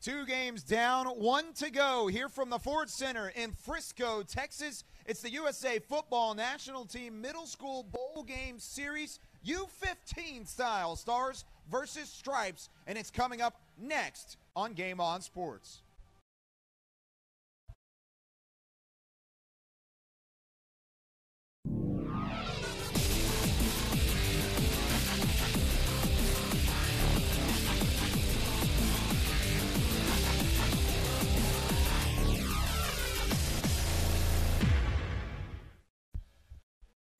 2 games down, 1 to go here from the Ford Center in Frisco, Texas. It's the USA Football National Team Middle School Bowl Game Series U15 style Stars versus Stripes, and it's coming up next on Game On Sports.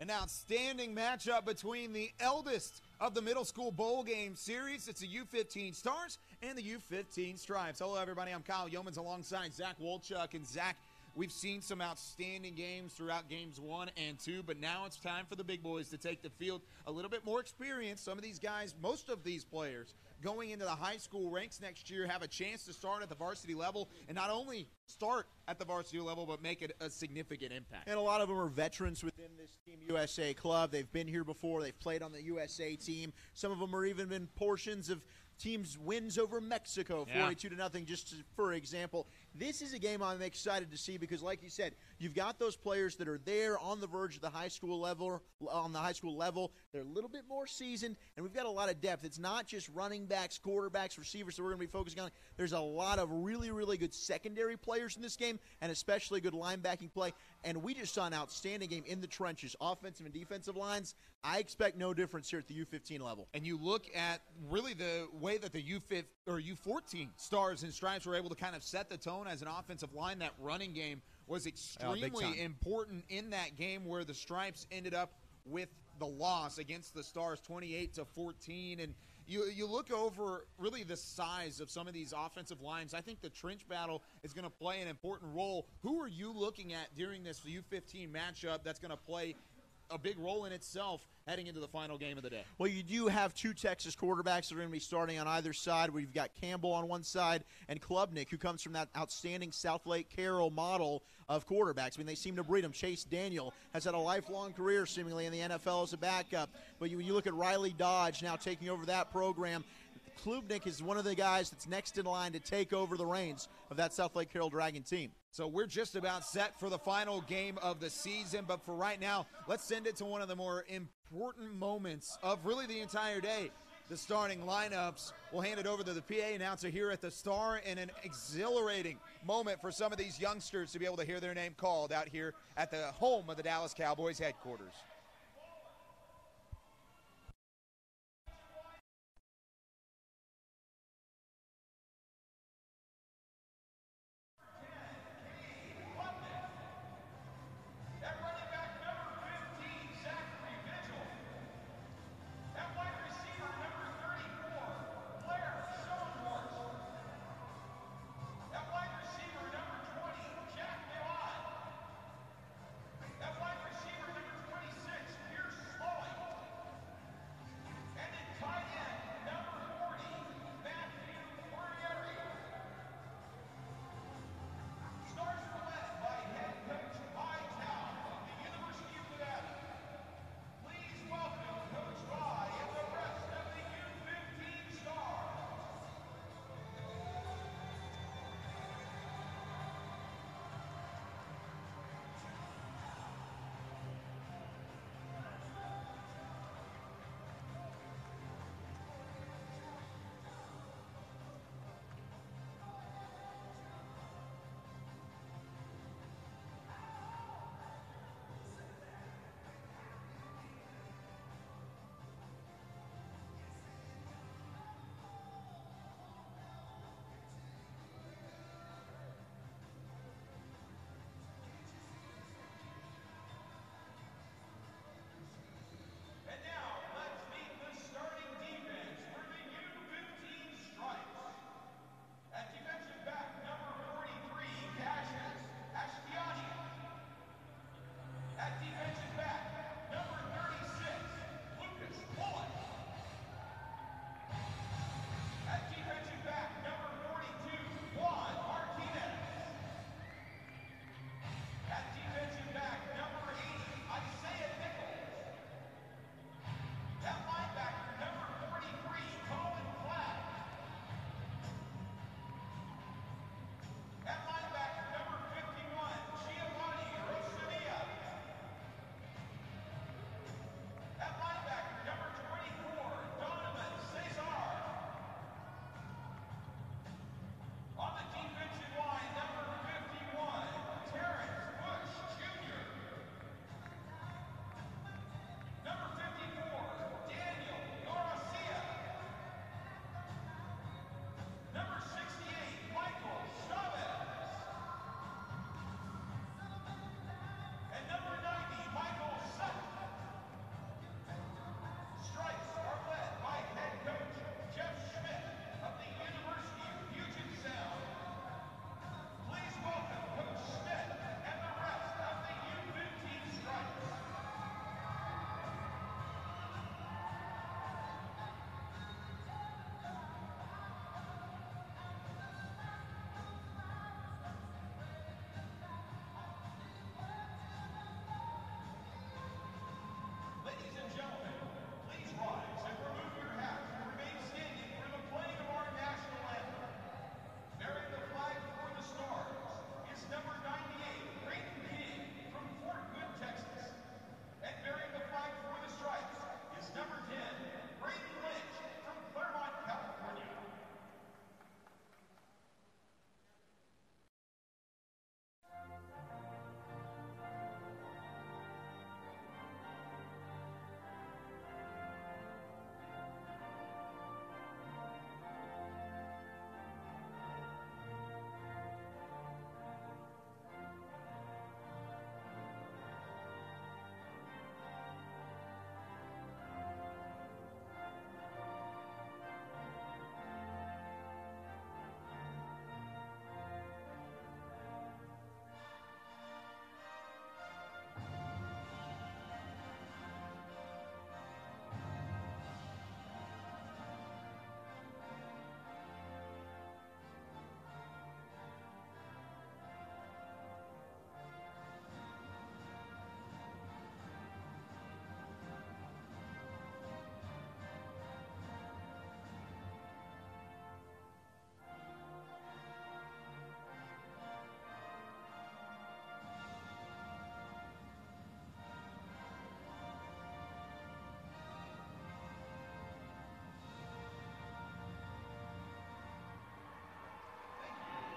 An outstanding matchup between the eldest of the middle school bowl game series. It's the U15 Stars and the U15 Stripes. Hello, everybody. I'm Kyle Yeomans alongside Zach Wolchuk. And Zach, we've seen some outstanding games throughout games 1 and 2, but now it's time for the big boys to take the field. A little bit more experience. Some of these guys, most of these players, going into the high school ranks next year have a chance to start at the varsity level, and not only start at the varsity level, but make it a significant impact. And a lot of them are veterans within this Team USA club. They've been here before. They've played on the USA team. Some of them are even been portions of teams' wins over Mexico, 42-0, just for example. This is a game I'm excited to see because, like you said, you've got those players that are there on the verge of the high school level. They're a little bit more seasoned, and we've got a lot of depth. It's not just running backs, quarterbacks, receivers that we're going to be focusing on. There's a lot of really, really good secondary players in this game, and especially good linebacking play. And we just saw an outstanding game in the trenches, offensive and defensive lines. I expect no difference here at the U15 level. And you look at really the way that the U14 Stars and Stripes were able to kind of set the tone as an offensive line. That running game was extremely important in that game where the Stripes ended up with the loss against the Stars 28-14. And you look over really the size of some of these offensive lines. I think the trench battle is going to play an important role. Who are you looking at during this U15 matchup that's going to play a big role in itself heading into the final game of the day? Well, you do have 2 Texas quarterbacks that are going to be starting on either side, where you've got Campbell on one side and Klubnik, who comes from that outstanding South Lake Carroll model of quarterbacks. I mean, they seem to breed them. Chase Daniel has had a lifelong career seemingly in the NFL as a backup. But when you look at Riley Dodge now taking over that program, Klubnik is one of the guys that's next in line to take over the reins of that South Lake Carroll Dragon team. So we're just about set for the final game of the season, but for right now, let's send it to one of the more important moments of really the entire day. The starting lineups. We'll hand it over to the PA announcer here at the Star, in an exhilarating moment for some of these youngsters to be able to hear their name called out here at the home of the Dallas Cowboys headquarters.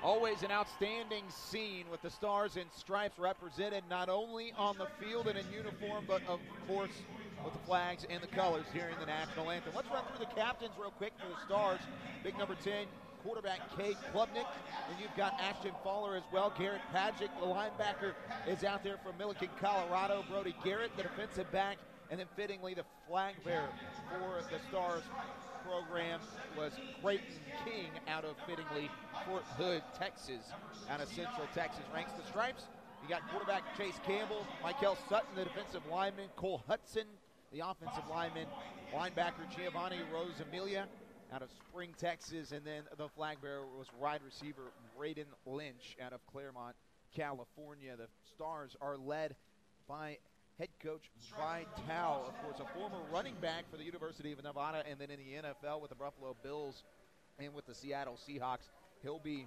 Always an outstanding scene with the Stars and Stripes represented not only on the field and in uniform, but of course with the flags and the colors during the national anthem. Let's run through the captains real quick for the Stars. Big number 10, quarterback Cade Klubnik. And you've got Ashton Fowler as well. Garrett Padgett, the linebacker, is out there from Milliken, Colorado. Brody Garrett, the defensive back. And then fittingly, the flag bearer for the Stars program was Creighton King out of fittingly Fort Hood, Texas, out of Central Texas. Ranks the Stripes. You got quarterback Chase Campbell, Michael Sutton, the defensive lineman, Cole Hudson, the offensive lineman, linebacker Giovanni Rosamilia out of Spring, Texas, and then the flag bearer was wide receiver Braden Lynch out of Claremont, California. The Stars are led by head coach Vital, of course, a former running back for the University of Nevada and then in the NFL with the Buffalo Bills and with the Seattle Seahawks. He'll be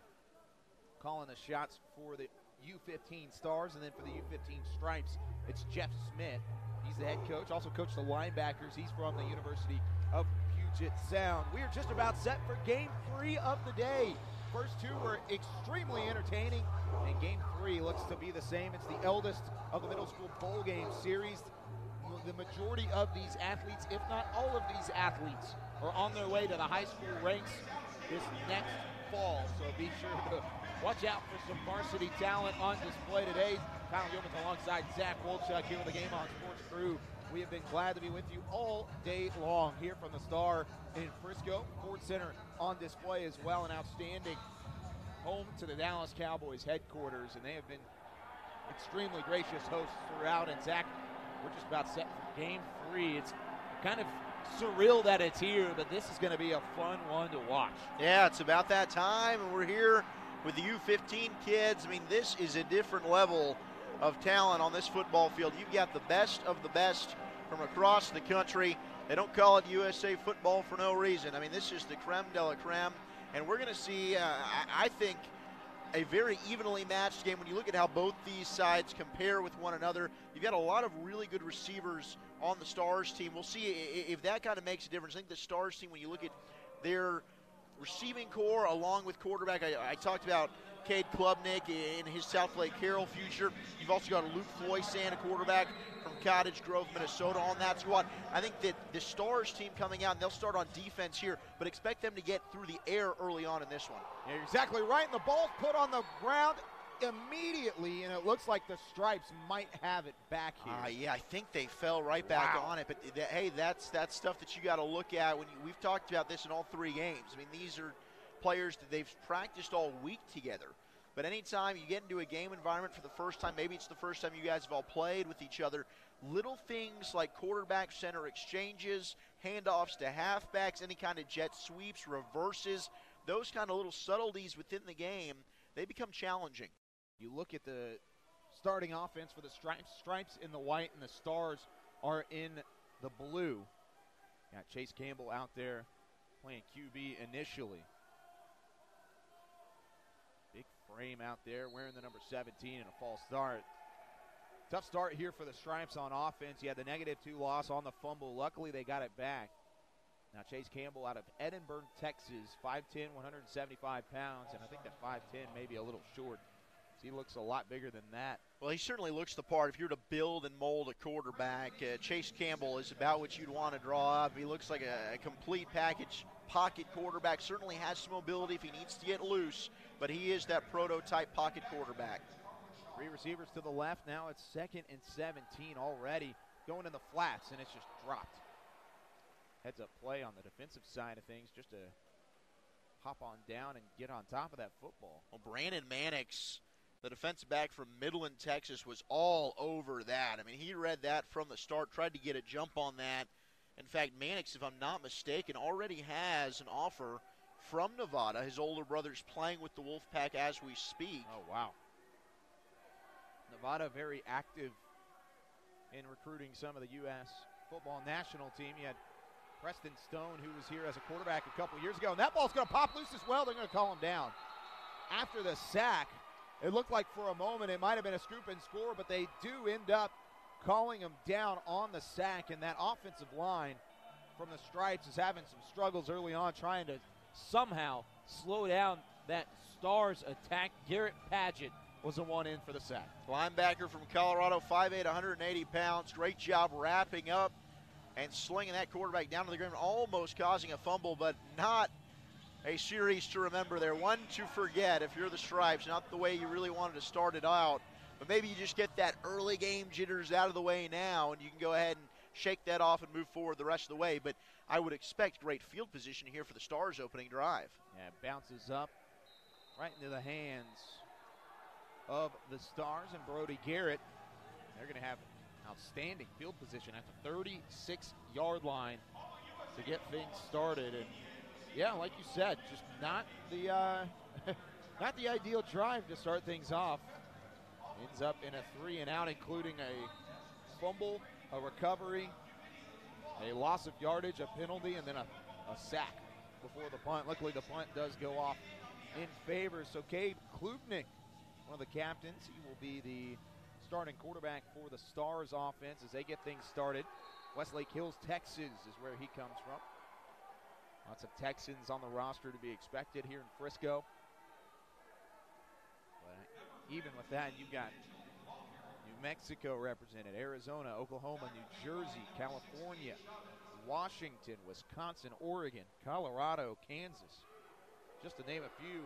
calling the shots for the U15 Stars, and then for the U15 Stripes, it's Jeff Smith. He's the head coach, also coached the linebackers. He's from the University of Puget Sound. We are just about set for Game 3 of the day. First two were extremely entertaining, and Game 3 looks to be the same. It's the eldest of the middle school bowl game series. The majority of these athletes, if not all of these athletes, are on their way to the high school ranks this next fall. So be sure to watch out for some varsity talent on display today. Kyle Yeomans alongside Zach Wolchuk here with the Game On Sports crew. We have been glad to be with you all day long here from the Star in Frisco. Ford Center on display as well, an outstanding home to the Dallas Cowboys headquarters, and they have been extremely gracious hosts throughout. And Zach, we're just about set for Game 3. It's kind of surreal that it's here, but this is going to be a fun one to watch. Yeah, it's about that time, and we're here with the U15 kids. I mean, this is a different level of talent on this football field. You've got the best of the best from across the country. They don't call it USA football for no reason. I mean, this is the creme de la creme, and we're going to see, I think, a very evenly matched game. When you look at how both these sides compare with one another, you've got a lot of really good receivers on the Stars team. We'll see if that kind of makes a difference. I think the Stars team, when you look at their receiving core along with quarterback, I talked about Cade Klubnik in his South Lake Carroll future. You've also got Luke Floysan, a quarterback from Cottage Grove, Minnesota, on that squad. I think that the Stars team coming out, and they'll start on defense here, but expect them to get through the air early on in this one. Yeah, you're exactly right, and the ball's put on the ground immediately, and it looks like the Stripes might have it back here. Yeah, I think they fell right back on it, but hey, that's stuff that you got to look at. We've talked about this in all three games. I mean, these are players that they've practiced all week together. But anytime you get into a game environment for the first time, maybe it's the first time you guys have all played with each other, little things like quarterback center exchanges, handoffs to halfbacks, any kind of jet sweeps, reverses, those kind of little subtleties within the game, they become challenging. You look at the starting offense for the Stripes in the white, and the Stars are in the blue. Got Chase Campbell out there playing QB initially. Big frame out there, wearing the number 17 and a false start. Tough start here for the Stripes on offense. You had the -2 loss on the fumble. Luckily, they got it back. Now, Chase Campbell out of Edinburgh, Texas, 5'10", 175 pounds, and I think that 5'10" may be a little short. He looks a lot bigger than that. Well, he certainly looks the part. If you were to build and mold a quarterback, Chase Campbell is about what you'd want to draw up. He looks like a complete package pocket quarterback. Certainly has some mobility if he needs to get loose, but he is that prototype pocket quarterback. Three receivers to the left. Now it's 2nd and 17 already. Going in the flats, and it's just dropped. Heads-up play on the defensive side of things just to hop on down and get on top of that football. Well, Brandon Mannix, the defensive back from Midland, Texas, was all over that. I mean, he read that from the start, tried to get a jump on that. In fact, Mannix, if I'm not mistaken, already has an offer from Nevada. His older brother's playing with the Wolfpack as we speak. Oh, wow. Nevada very active in recruiting some of the U.S. football national team. You had Preston Stone, who was here as a quarterback a couple years ago, and that ball's going to pop loose as well. They're going to call him down. After the sack, it looked like for a moment it might have been a scoop and score, but they do end up calling him down on the sack, and that offensive line from the Stripes is having some struggles early on trying to somehow slow down that Stars attack. Garrett Paget was the one in for the sack. Linebacker from Colorado, 5'8", 180 pounds. Great job wrapping up and slinging that quarterback down to the ground, almost causing a fumble, but not a series to remember there. One to forget if you're the Stripes, not the way you really wanted to start it out, but maybe you just get that early game jitters out of the way now, and you can go ahead and shake that off and move forward the rest of the way. But I would expect great field position here for the Stars opening drive. Yeah, it bounces up right into the hands of the Stars and Brody Garrett. They're going to have outstanding field position at the 36-yard line to get things started. And yeah, like you said, just not the not the ideal drive to start things off. Ends up in a 3-and-out, including a fumble, a recovery, a loss of yardage, a penalty, and then a sack before the punt. Luckily, the punt does go off in favor. So Cade Klubnik, one of the captains, he will be the starting quarterback for the Stars offense as they get things started. Westlake Hills, Texas is where he comes from. Lots of Texans on the roster to be expected here in Frisco. But even with that, you've got New Mexico represented, Arizona, Oklahoma, New Jersey, California, Washington, Wisconsin, Oregon, Colorado, Kansas, just to name a few.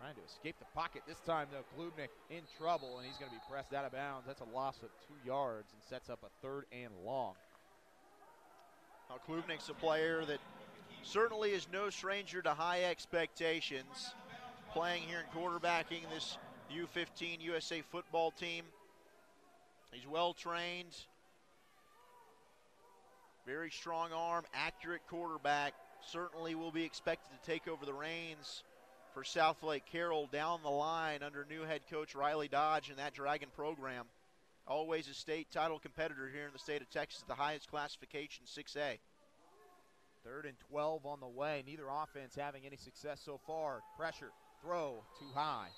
Trying to escape the pocket this time, though. Klubnik in trouble, and he's going to be pressed out of bounds. That's a loss of 2 yards and sets up a 3rd and long. Now, Klubnik's a player that certainly is no stranger to high expectations. Playing here and quarterbacking this U15 USA football team. He's well trained, very strong arm, accurate quarterback. Certainly will be expected to take over the reins for Southlake Carroll down the line under new head coach Riley Dodge and that Dragon program. Always a state title competitor here in the state of Texas, the highest classification, 6A. 3rd and 12 on the way. Neither offense having any success so far. Pressure, throw, too high.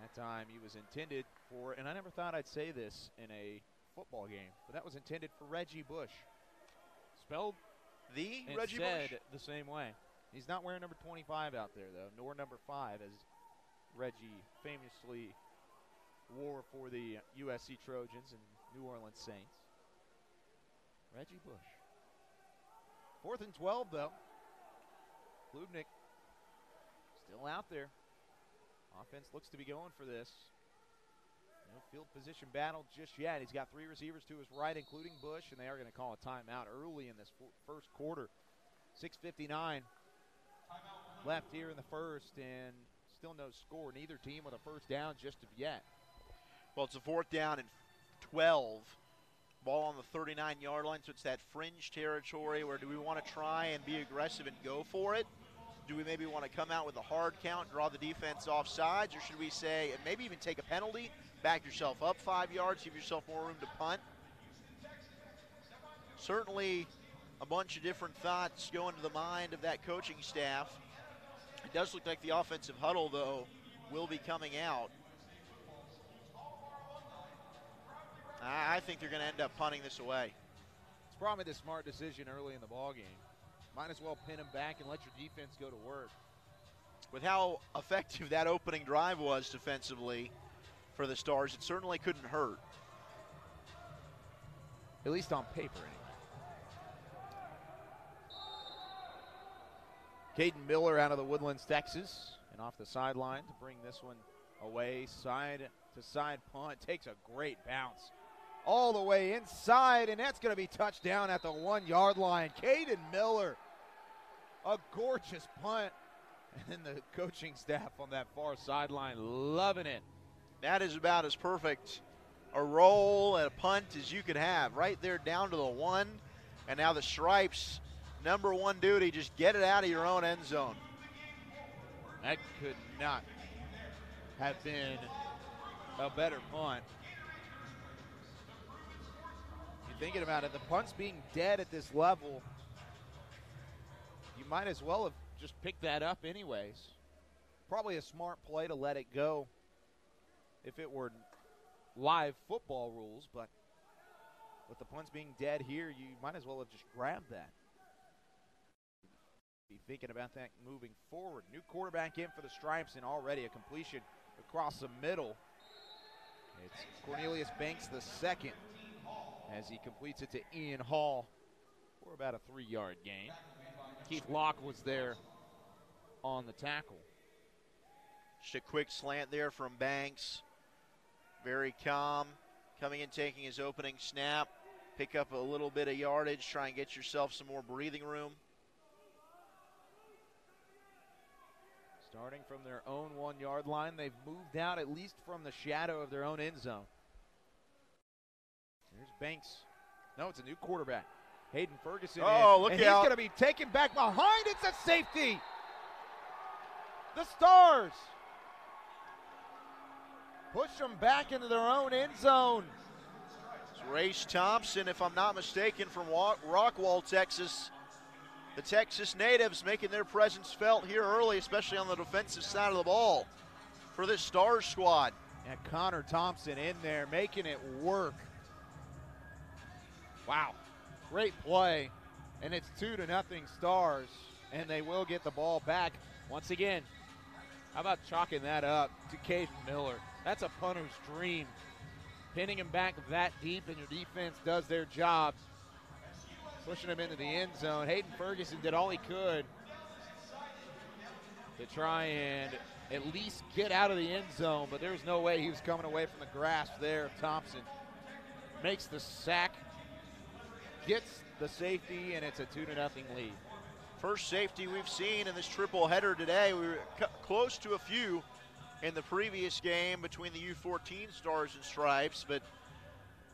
That time he was intended for, and I never thought I'd say this in a football game, but that was intended for Reggie Bush. Spelled the and Reggie said Bush? The same way. He's not wearing number 25 out there, though, nor number 5, as Reggie famously wore for the USC Trojans and New Orleans Saints. Reggie Bush. 4th and 12, though. Klubnik still out there. Offense looks to be going for this. No field position battle just yet. He's got 3 receivers to his right, including Bush, and they are going to call a timeout early in this first quarter. 6:59 left here in the first, and still no score. Neither team with a first down just of yet. Well, it's a 4th down and 12. Ball on the 39-yard line, so it's that fringe territory where do we want to try and be aggressive and go for it? Do we maybe want to come out with a hard count, draw the defense off sides, or should we say, and maybe even take a penalty, back yourself up 5 yards, give yourself more room to punt? Certainly a bunch of different thoughts go into the mind of that coaching staff. It does look like the offensive huddle, though, will be coming out. I think they're going to end up punting this away. It's probably the smart decision early in the ballgame. Might as well pin them back and let your defense go to work. With how effective that opening drive was defensively for the Stars, it certainly couldn't hurt. At least on paper, anyway. Caden Miller out of the Woodlands, Texas, and off the sideline to bring this one away. Side to side punt. Takes a great bounce all the way inside, and that's going to be touchdown at the 1-yard line. Caden Miller, a gorgeous punt, and the coaching staff on that far sideline loving it. That is about as perfect a roll and a punt as you could have. Right there down to the 1, and now the Stripes' number 1 duty, just get it out of your own end zone. That could not have been a better punt. Thinking about it, the punt's being dead at this level. You might as well have just picked that up anyways. Probably a smart play to let it go if it were live football rules, but with the punts being dead here, you might as well have just grabbed that. Be thinking about that moving forward. New quarterback in for the Stripes, and already a completion across the middle. It's Cornelius Banks the second as he completes it to Ian Hall for about a 3-yard gain. Keith Locke was there on the tackle. Just a quick slant there from Banks. Very calm, coming in, taking his opening snap. Pick up a little bit of yardage, try and get yourself some more breathing room. Starting from their own 1-yard line, they've moved out at least from the shadow of their own end zone. Here's Banks. No, it's a new quarterback. Hayden Ferguson. Look out. He's going to be taken back behind. It's a safety. The Stars push them back into their own end zone. It's Race Thompson, if I'm not mistaken, from Rockwall, Texas. The Texas natives making their presence felt here early, especially on the defensive side of the ball for this Stars squad. And Connor Thompson in there making it work. Wow, great play. And it's 2-0 Stars, and they will get the ball back once again. How about chalking that up to Caden Miller? That's a punter's dream. Pinning him back that deep, and your defense does their job. Pushing him into the end zone. Hayden Ferguson did all he could to try and at least get out of the end zone, but there was no way he was coming away from the grasp there of Thompson. Makes the sack, gets the safety, and it's a 2-0 lead. First safety we've seen in this triple header today. We were close to a few in the previous game between the U14 Stars and Stripes, but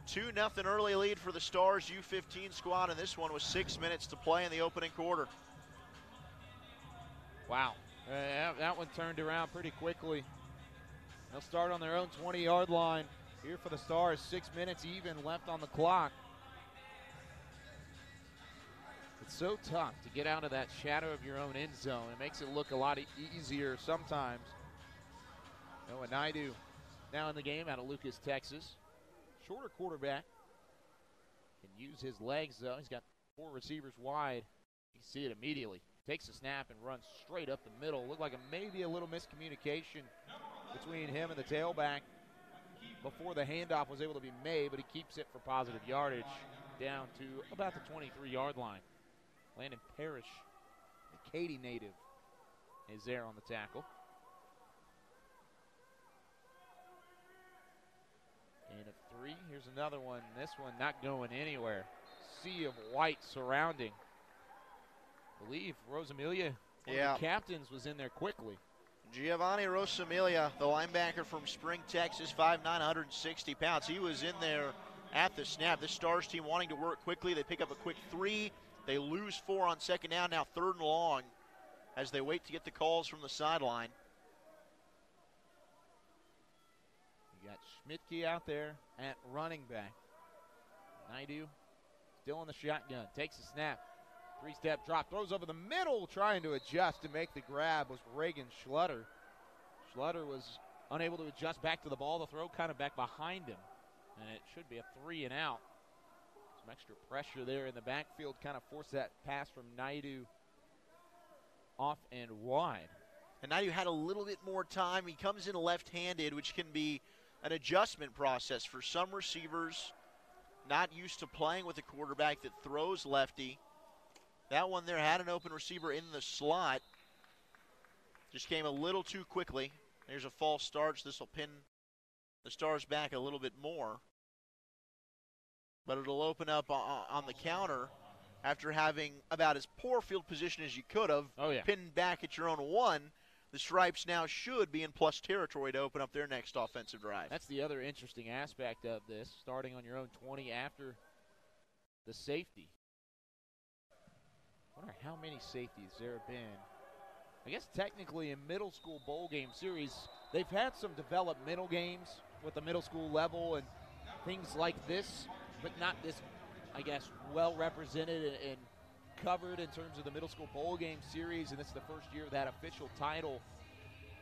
2-0 early lead for the Stars U15 squad, and this one was 6 minutes to play in the opening quarter. Wow, that one turned around pretty quickly. They'll start on their own 20-yard line here for the Stars. 6 minutes even left on the clock. It's so tough to get out of that shadow of your own end zone. It makes it look a lot easier sometimes. Noah Naidu now in the game out of Lucas, Texas. Shorter quarterback. Can use his legs, though. He's got 4 receivers wide. You can see it immediately. Takes a snap and runs straight up the middle. Looked like maybe a little miscommunication between him and the tailback before the handoff was able to be made, but he keeps it for positive yardage down to about the 23-yard line. Landon Parrish, the Katy native, is there on the tackle. And a 3, here's another one. This one not going anywhere. Sea of white surrounding. I believe Rosamilia, one of the captains, was in there quickly. Giovanni Rosamilia, the linebacker from Spring, Texas, 5'9", 160 pounds. He was in there at the snap. This Stars team wanting to work quickly. They pick up a quick 3. They lose 4 on second down, now 3rd and long as they wait to get the calls from the sideline. You got Schmidtke out there at running back. Naidu still in the shotgun, takes a snap. 3-step drop, throws over the middle, trying to adjust to make the grab was Reagan Schlutter. Schlutter was unable to adjust back to the ball. The throw kind of back behind him, and it should be a 3-and-out. Some extra pressure there in the backfield, kind of forced that pass from Naidu off and wide. And Naidu had a little bit more time. He comes in left-handed, which can be an adjustment process for some receivers not used to playing with a quarterback that throws lefty. That one there had an open receiver in the slot. Just came a little too quickly. There's a false start, so this will pin the Stars back a little bit more. But it'll open up on the counter after having about as poor field position as you could have. Pinned back at your own 1. The Stripes now should be in plus territory to open up their next offensive drive. That's the other interesting aspect of this, starting on your own 20 after the safety. I wonder how many safeties there have been. I guess technically in middle school bowl game series, they've had some developmental games with the middle school level and things like this, but not this, I guess, well represented and covered in terms of the middle school bowl game series, and this is the first year of that official title.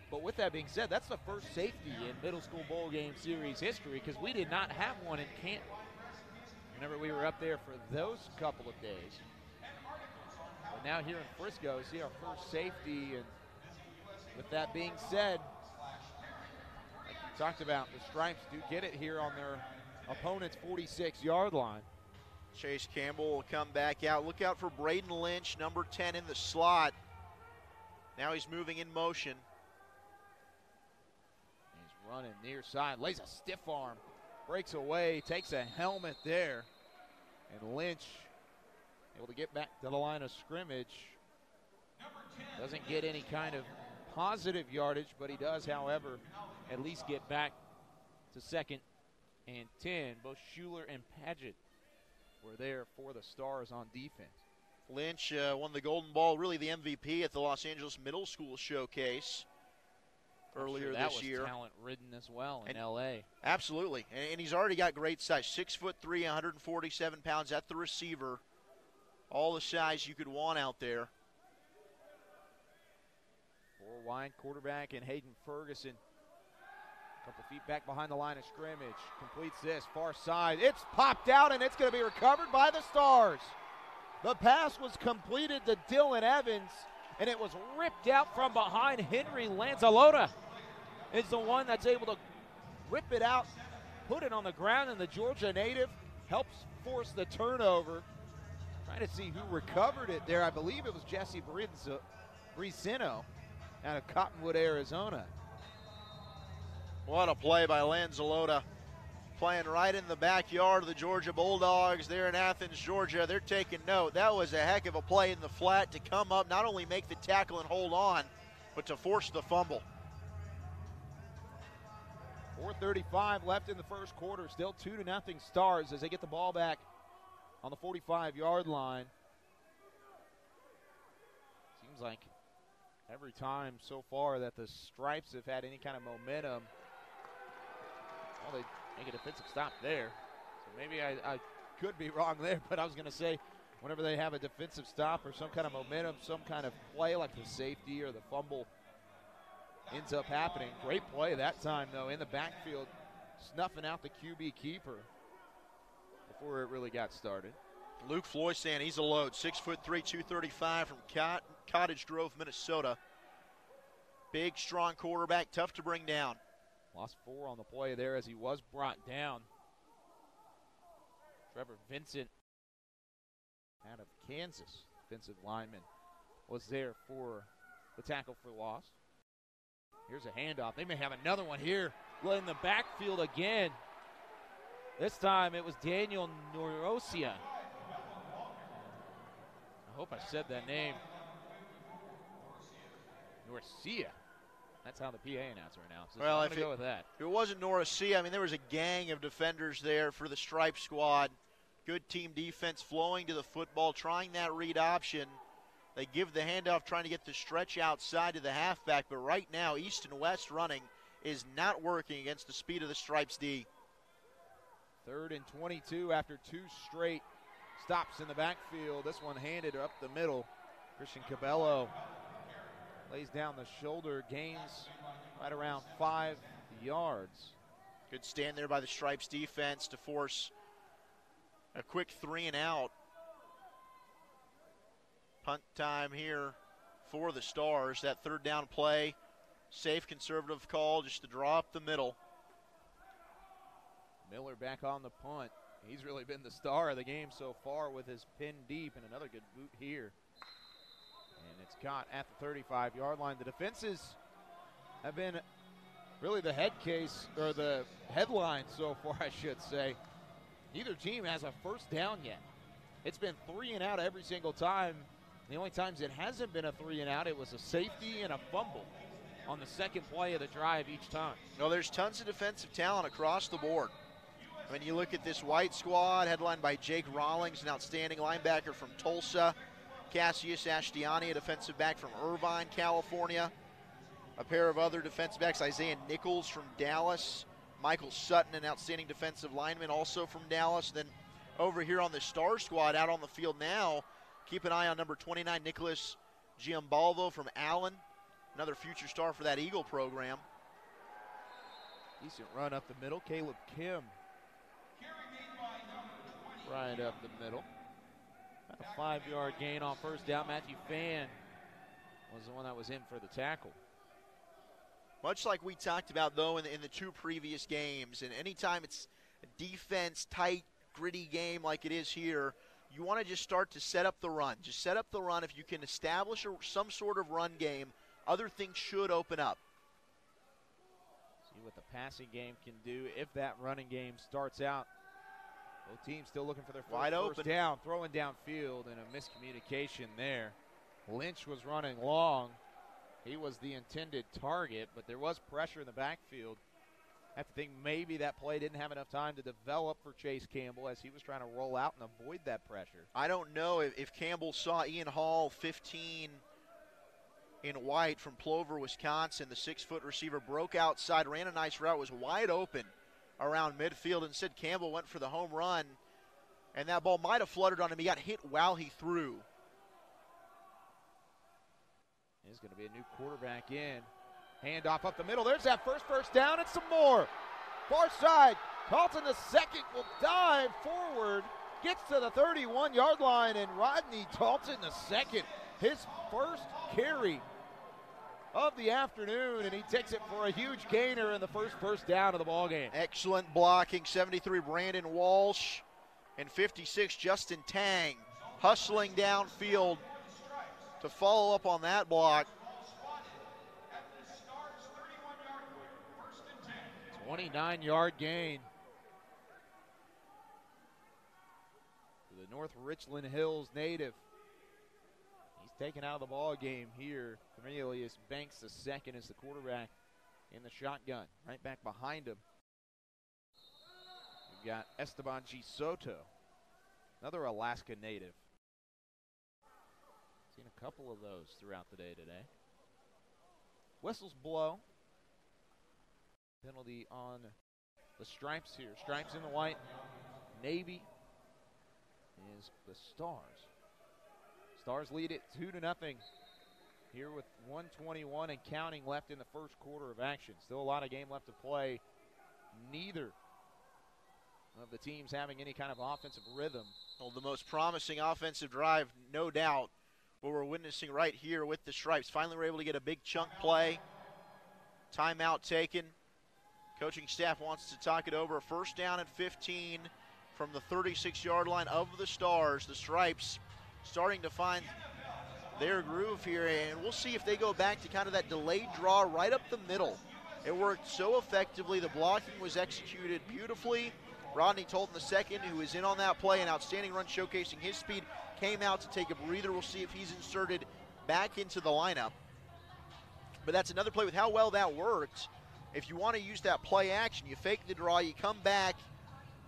But with that being said, that's the first safety in middle school bowl game series history, because we did not have one in Canton whenever we were up there for those couple of days. But now here in Frisco, see our first safety. And with that being said, like we talked about, the Stripes do get it here on their opponent's 46-yard line. Chase Campbell will come back out. Look out for Braden Lynch, number 10 in the slot. Now he's moving in motion. He's running near side, lays a stiff arm, breaks away, takes a helmet there. And Lynch able to get back to the line of scrimmage. Doesn't get any kind of positive yardage, but he does, however, at least get back to 2nd and 10. Both Schuler and Paget were there for the Stars on defense. Lynch won the Golden Ball, really the MVP at the Los Angeles Middle School Showcase earlier this year. That was talent-ridden as well in L.A. Absolutely, and he's already got great size. 6'3", 147 pounds at the receiver. All the size you could want out there. 4 wide quarterback and Hayden Ferguson. A couple feet back behind the line of scrimmage. Completes this, far side. It's popped out, and it's going to be recovered by the Stars. The pass was completed to Dylan Evans, and it was ripped out from behind. Henry Lanzalota is the one that's able to rip it out, put it on the ground, and the Georgia native helps force the turnover. Trying to see who recovered it there. I believe it was Jesse Bricino out of Cottonwood, Arizona. What a play by Lanzalota. Playing right in the backyard of the Georgia Bulldogs there in Athens, Georgia. They're taking note. That was a heck of a play in the flat to come up, not only make the tackle and hold on, but to force the fumble. 4:35 left in the first quarter. Still 2-0 Stars as they get the ball back on the 45-yard line. Seems like every time so far that the Stripes have had any kind of momentum, well, they make a defensive stop there. So maybe I could be wrong there, but I was going to say whenever they have a defensive stop or some kind of momentum, some kind of play like the safety or the fumble ends up happening. Great play that time, though, in the backfield, snuffing out the QB keeper before it really got started. Luke Floysan, he's a load. 6'3", 235 from Cottage Grove, Minnesota. Big, strong quarterback, tough to bring down. Lost 4 on the play there as he was brought down. Trevor Vincent out of Kansas, defensive lineman, was there for the tackle for loss. Here's a handoff. They may have another one here. Well, in the backfield again. This time it was Daniel Norosia. I hope I said that name. Norcia. That's how the PA announcer announced it. Well, I'm going to go with that. If it wasn't Norcia, I mean, there was a gang of defenders there for the Stripe squad. Good team defense, flowing to the football, trying that read option. They give the handoff, trying to get the stretch outside to the halfback. But right now, East and West running is not working against the speed of the Stripes D. 3rd and 22 after 2 straight stops in the backfield. This one handed up the middle. Christian Cabello lays down the shoulder, gains right around 5 yards. Good stand there by the Stripes defense to force a quick 3 and out. Punt time here for the Stars. That 3rd down play, safe conservative call just to draw up the middle. Miller back on the punt. He's really been the star of the game so far with his pin deep, and another good boot here. And it's caught at the 35-yard line. The defenses have been really the head case, or the headline so far, I should say. Neither team has a first down yet. It's been 3 and out every single time. The only times it hasn't been a 3 and out, it was a safety and a fumble on the second play of the drive each time. No, there's tons of defensive talent across the board. When you look at this white squad, headlined by Jake Rawlings, an outstanding linebacker from Tulsa. Cassius Ashtiani, a defensive back from Irvine, California. A pair of other defensive backs, Isaiah Nichols from Dallas. Michael Sutton, an outstanding defensive lineman, also from Dallas. Then over here on the Star Squad, out on the field now, keep an eye on number 29, Nicholas Giambalvo from Allen. Another future star for that Eagle program. Decent run up the middle. Caleb Kim right up the middle. A 5-yard gain on first down. Matthew Fan was the one that was in for the tackle. Much like we talked about, though, in the two previous games, and anytime it's a defense, tight, gritty game like it is here, you want to just start to set up the run. Just set up the run. If you can establish some sort of run game, other things should open up. See what the passing game can do if that running game starts out. Both teams still looking for their first down, throwing downfield, and a miscommunication there. Lynch was running long. He was the intended target, but there was pressure in the backfield. I have to think maybe that play didn't have enough time to develop for Chase Campbell as he was trying to roll out and avoid that pressure. I don't know if Campbell saw Ian Hall, 15 in white from Plover, Wisconsin. The 6-foot receiver broke outside, ran a nice route, was wide open around midfield. Instead, Campbell went for the home run, and that ball might have fluttered on him. He got hit while he threw. There's going to be a new quarterback in. Handoff up the middle. There's that first down and some more. Far side. Carlton the second will dive forward. Gets to the 31-yard line, and Rodney Dalton the second. His first carry of the afternoon, and he takes it for a huge gainer in the first down of the ballgame. Excellent blocking. 73, Brandon Walsh, and 56, Justin Tang, hustling downfield to follow up on that block. 29-yard gain to the North Richland Hills native. He's taken out of the ball game here. Cornelius Banks the second is the quarterback in the shotgun. Right back behind him, we've got Esteban G. Soto, another Alaska native. Seen a couple of those throughout the day today. Whistles blow. Penalty on the Stripes here. Stripes in the white. Navy is the Stars. Stars lead it 2-0 here with 1:21 and counting left in the first quarter of action. Still a lot of game left to play. Neither of the teams having any kind of offensive rhythm. Well, the most promising offensive drive, no doubt, what we're witnessing right here with the Stripes. Finally, we're able to get a big chunk play. Timeout taken. Coaching staff wants to talk it over. First down and 15 from the 36-yard line of the Stars. The Stripes starting to find their groove here, and we'll see if they go back to kind of that delayed draw right up the middle. It worked so effectively. The blocking was executed beautifully. Rodney Tolton II, who is in on that play, an outstanding run showcasing his speed, came out to take a breather. We'll see if he's inserted back into the lineup. But that's another play with how well that worked. If you want to use that play action, you fake the draw, you come back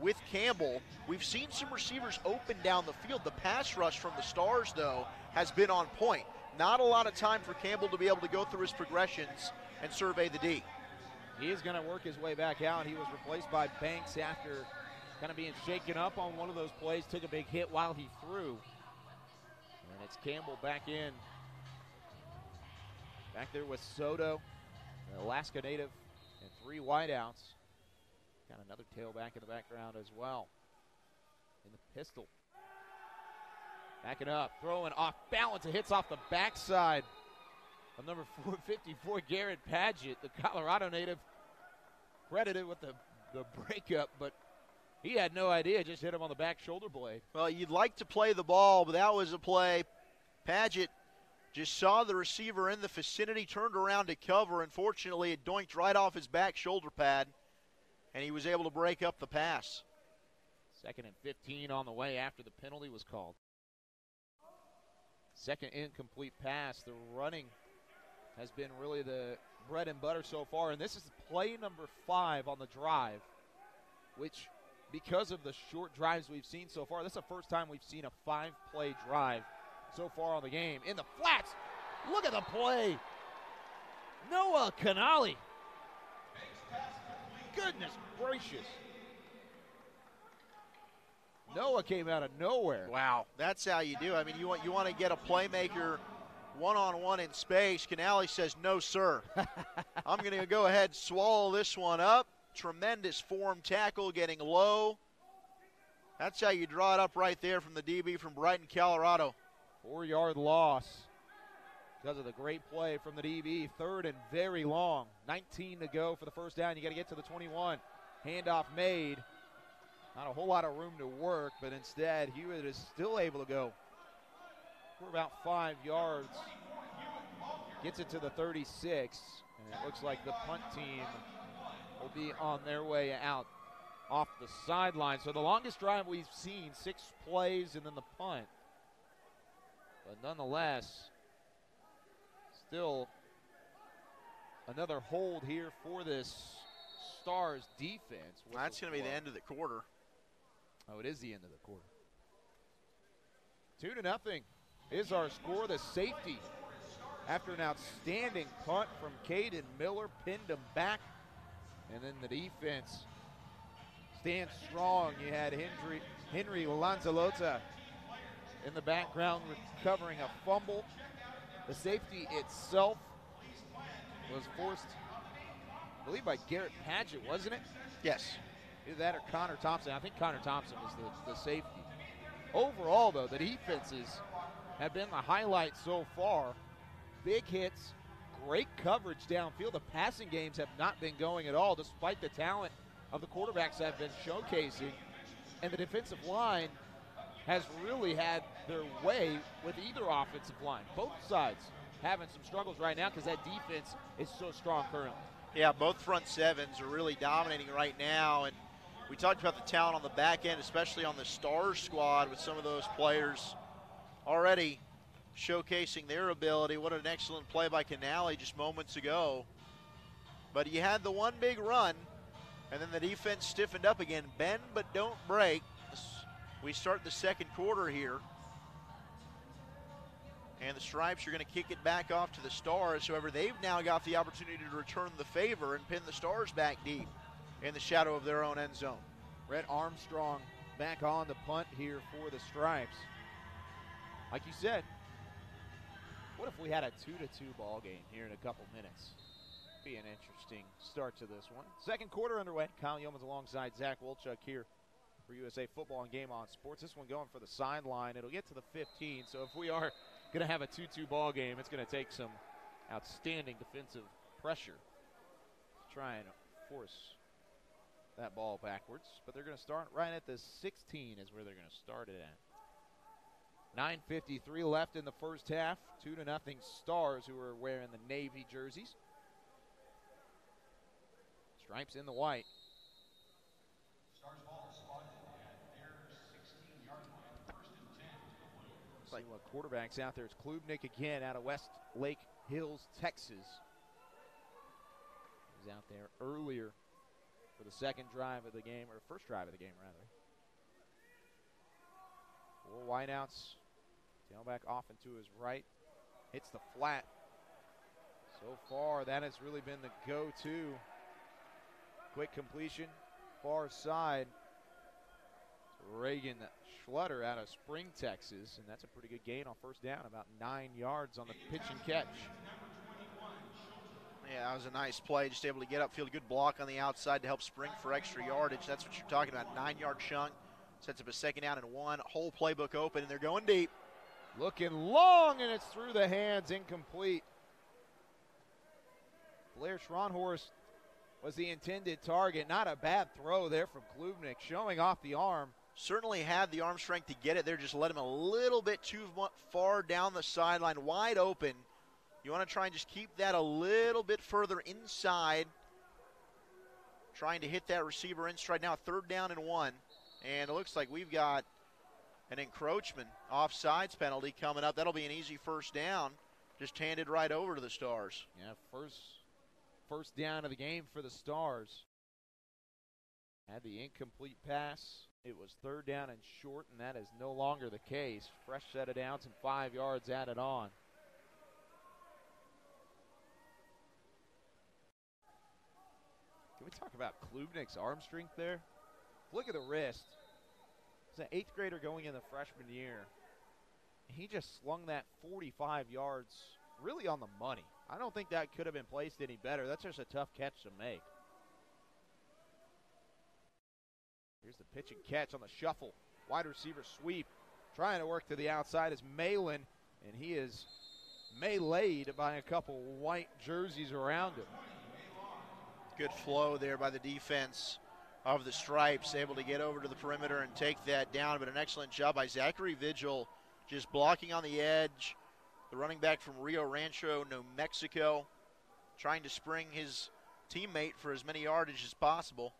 with Campbell. We've seen some receivers open down the field. The pass rush from the Stars, though, has been on point. Not a lot of time for Campbell to be able to go through his progressions and survey the D. He is going to work his way back out. He was replaced by Banks after kind of being shaken up on one of those plays, took a big hit while he threw. And it's Campbell back in. Back there with Soto, an Alaska native, and 3 wideouts. Got another tailback in the background as well. In the pistol. Backing up, throwing off balance. It hits off the backside of number 454, Garrett Padgett, the Colorado native. Credited with the breakup, but he had no idea. Just hit him on the back shoulder blade. Well, you'd like to play the ball, but that was a play. Padgett just saw the receiver in the vicinity, turned around to cover. Unfortunately, it doinked right off his back shoulder pad, and he was able to break up the pass. 2nd and 15 on the way after the penalty was called. Second incomplete pass. The running has been really the bread and butter so far, and this is play number 5 on the drive, which, because of the short drives we've seen so far, this is the first time we've seen a 5-play drive so far on the game. In the flats, look at the play. Noah Canali. Goodness gracious. Noah came out of nowhere. Wow, that's how you do. I mean, you want to get a playmaker one-on-one in space. Canali says, no, sir. I'm going to go ahead and swallow this one up. Tremendous form tackle, getting low. That's how you draw it up right there from the DB from Brighton, Colorado. 4-yard loss because of the great play from the DB. 3rd and very long. 19 to go for the first down. You got to get to the 21. Handoff made. Not a whole lot of room to work, but instead Hewitt is still able to go for about 5 yards. Gets it to the 36, and it looks like the punt team will be on their way out off the sideline. So the longest drive we've seen, 6 plays and then the punt. But nonetheless, still another hold here for this Stars defense. Well, that's going to be the end of the quarter. Oh, it is the end of the quarter. 2-0 is our score. The safety, after an outstanding punt from Caden Miller, pinned him back. And then the defense stands strong. You had Henry Lanzalota in the background recovering a fumble. The safety itself was forced, I believe, by Garrett Padgett, wasn't it? Yes. Either that or Connor Thompson. I think Connor Thompson was the safety. Overall, though, the defenses have been the highlight so far. Big hits, great coverage downfield. The passing games have not been going at all, despite the talent of the quarterbacks that have been showcasing. And the defensive line has really had their way with either offensive line. Both sides having some struggles right now because that defense is so strong currently. Yeah, both front sevens are really dominating right now. And we talked about the talent on the back end, especially on the Stars squad with some of those players already showcasing their ability. What an excellent play by Canale just moments ago. But you had the one big run, and then the defense stiffened up again. Bend but don't break. We start the second quarter here. And the Stripes are going to kick it back off to the Stars. However, they've now got the opportunity to return the favor and pin the Stars back deep in the shadow of their own end zone. Brett Armstrong back on the punt here for the Stripes. Like you said, what if we had a 2-2 ball game here in a couple minutes? Be an interesting start to this one. Second quarter underway. Kyle Yeomans alongside Zach Wolchuk here for USA Football and Game On Sports. This one going for the sideline. It'll get to the 15. So if we are going to have a 2-2 ball game, it's going to take some outstanding defensive pressure to try and force that ball backwards. But they're going to start right at the 16 is where they're going to start it at. 9:53 left in the first half. 2-0 Stars, who are wearing the navy jerseys. Stripes in the white. Stars ball spotted at their 16-yard line, 1st and 10 to the Blues. Looks like what quarterbacks out there. It's Klubnik again out of Westlake Hills, Texas. He was out there earlier for the second drive of the game, or first drive of the game, rather. 4 wideouts. Tailback off and to his right. Hits the flat. So far, that has really been the go-to. Quick completion, far side. Reagan Schlutter out of Spring, Texas, and that's a pretty good gain on first down, about 9 yards on the pitch and catch. Yeah, that was a nice play, just able to get upfield, good block on the outside to help Spring for extra yardage. That's what you're talking about, 9-yard chunk. Sets up a 2nd down and 1, whole playbook open, and they're going deep. Looking long, and it's through the hands, incomplete. Blair Schronhorst was the intended target. Not a bad throw there from Klubnik, showing off the arm. Certainly had the arm strength to get it there, just let him a little bit too far down the sideline, wide open. You want to try and just keep that a little bit further inside. Trying to hit that receiver in stride. Now 3rd down and 1. And it looks like we've got an encroachment offsides penalty coming up. That'll be an easy first down. Just handed right over to the Stars. Yeah, first down of the game for the Stars. Had the incomplete pass. It was 3rd down and short, and that is no longer the case. Fresh set of downs and 5 yards added on. Can we talk about Klubnik's arm strength there? Look at the wrist. He's an 8th grader going in the freshman year. He just slung that 45 yards really on the money. I don't think that could have been placed any better. That's just a tough catch to make. Here's the pitch and catch on the shuffle. Wide receiver sweep. Trying to work to the outside is Malin, and he is meleeed by a couple white jerseys around him. Good flow there by the defense of the Stripes, able to get over to the perimeter and take that down, but an excellent job by Zachary Vigil, just blocking on the edge. The running back from Rio Rancho, New Mexico, trying to spring his teammate for as many yardage as possible.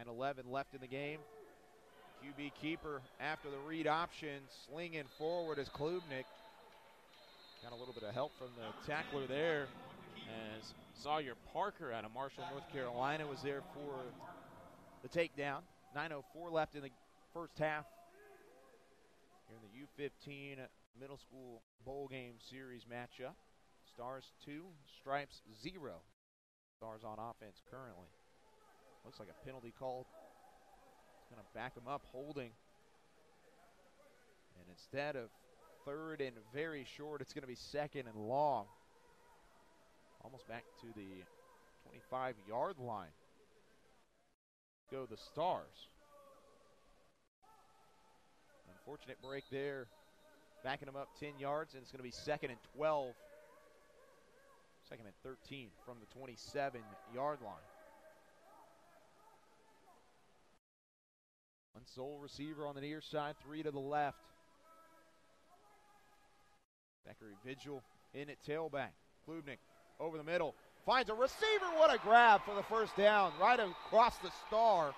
9:11 left in the game. QB keeper after the read option, slinging forward is Klubnik. Got a little bit of help from the tackler there, as Sawyer Parker out of Marshall, North Carolina, was there for the takedown. 9:04 left in the first half here in the U15 Middle School Bowl Game Series matchup. Stars 2, Stripes 0. Stars on offense currently. Looks like a penalty called. It's going to back them up, holding. And instead of third and very short, it's going to be second and long. Almost back to the 25-yard line. Go the Stars. Unfortunate break there. Backing them up 10 yards, and it's going to be second and 12. Second and 13 from the 27-yard line. One sole receiver on the near side, 3 to the left. Zachary Vigil in at tailback. Klubnik over the middle. Finds a receiver. What a grab for the first down. Right across the star.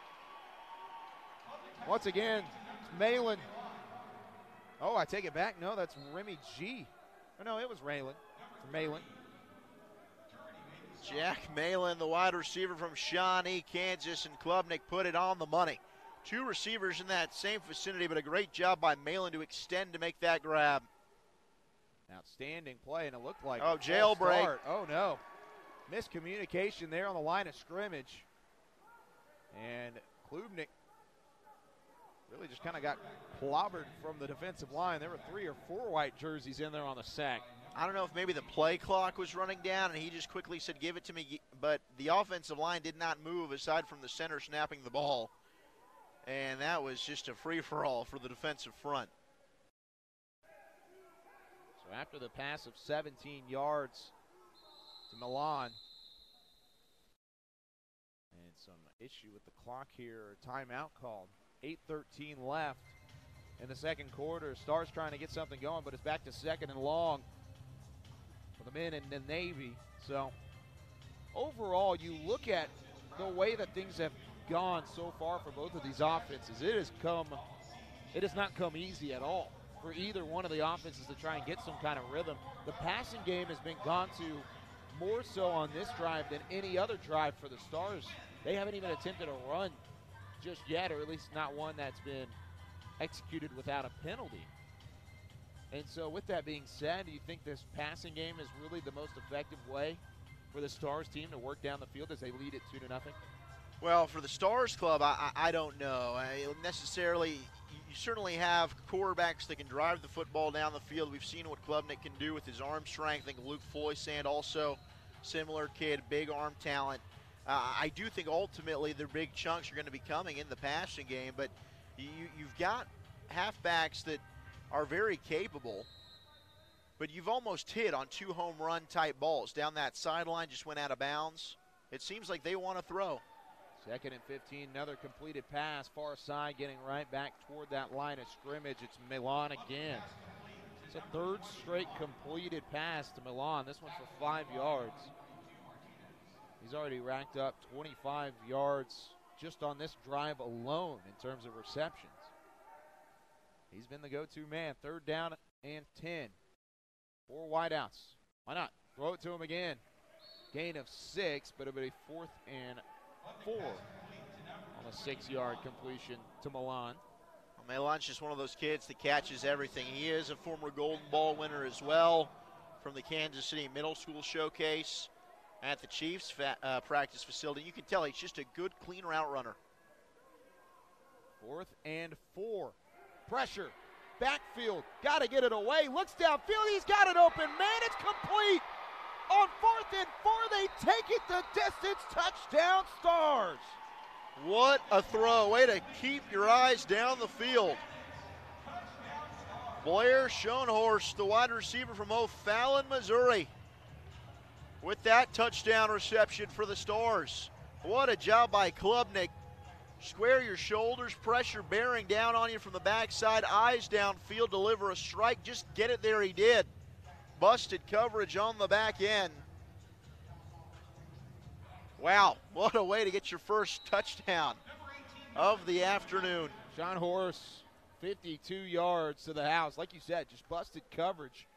Once again, it's Malin. Oh, I take it back. No, that's Remy G. Oh, no, it was Raylan. For Malin. Jack Malin, the wide receiver from Shawnee, Kansas, and Klubnik put it on the money. 2 receivers in that same vicinity, but a great job by Malin to extend to make that grab. Outstanding play, and it looked like a jailbreak. Oh, no. Miscommunication there on the line of scrimmage. And Klubnik really just kind of got clobbered from the defensive line. There were 3 or 4 white jerseys in there on the sack. I don't know if maybe the play clock was running down and he just quickly said, give it to me, but the offensive line did not move aside from the center snapping the ball. And that was just a free-for-all for the defensive front. So after the pass of 17 yards to Milan, and some issue with the clock here, timeout called. 8:13 left in the second quarter. Stars trying to get something going, but it's back to second and long for the men in the Navy. So overall, you look at the way that things have gone so far for both of these offenses. It has not come easy at all for either one of the offenses to try and get some kind of rhythm. The passing game has been gone to more so on this drive than any other drive for the Stars. They haven't even attempted a run just yet, or at least not one that's been executed without a penalty. And so with that being said, do you think this passing game is really the most effective way for the Stars team to work down the field as they lead it 2-0? Well, for the Stars club, I don't know. Necessarily, you certainly have quarterbacks that can drive the football down the field. We've seen what Klubnik can do with his arm strength. I think Luke Floysand also, similar kid, big arm talent. I do think ultimately their big chunks are going to be coming in the passing game, but you've got halfbacks that are very capable, but you've almost hit on 2 home run type balls. Down that sideline, just went out of bounds. It seems like they want to throw. Second and 15, another completed pass, far side, getting right back toward that line of scrimmage. It's Milan again. It's a 3rd straight completed pass to Milan, this one for 5 yards. He's already racked up 25 yards just on this drive alone in terms of receptions. He's been the go-to man. 3rd down and 10. 4 wideouts. Why not? Throw it to him again. Gain of 6, but it'll be 4th and 4 on a 6-yard completion to Milan. Well, Milan's just one of those kids that catches everything. He is a former Golden Ball winner as well from the Kansas City Middle School Showcase at the Chiefs practice facility. You can tell he's just a good, clean route runner. 4th and 4. Pressure. Backfield. Got to get it away. Looks downfield. He's got it open. Man, it's complete. On 4th and 4, they take it the distance. Touchdown, Stars. What a throw. Way to keep your eyes down the field. Blair Schoenhorst, the wide receiver from O'Fallon, Missouri, with that touchdown reception for the Stars. What a job by Klubnik. Square your shoulders, pressure bearing down on you from the backside, eyes downfield, deliver a strike, just get it there. He did. Busted coverage on the back end. Wow, what a way to get your first touchdown of the afternoon. Sean Horace, 52 yards to the house. Like you said, just busted coverage.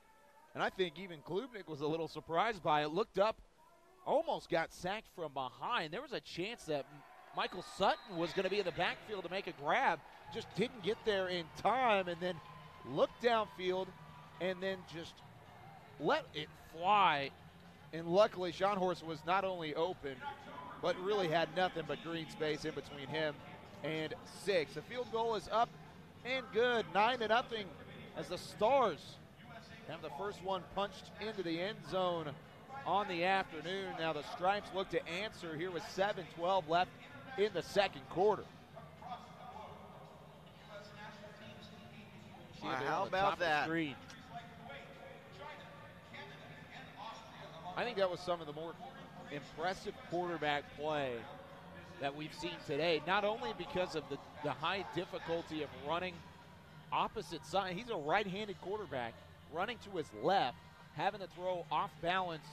And I think even Klubnik was a little surprised by it. Looked up, almost got sacked from behind. There was a chance that Michael Sutton was going to be in the backfield to make a grab. Just didn't get there in time, and then looked downfield and then just let it fly. And luckily, Sean Horace was not only open, but really had nothing but green space in between him and 6. The field goal is up and good, 9-0, as the Stars have the first one punched into the end zone on the afternoon. Now the Stripes look to answer here with 7:12 left in the second quarter. How about that? I think that was some of the more impressive quarterback play that we've seen today, not only because of the high difficulty of running opposite side. He's a right-handed quarterback, running to his left, having to throw off balance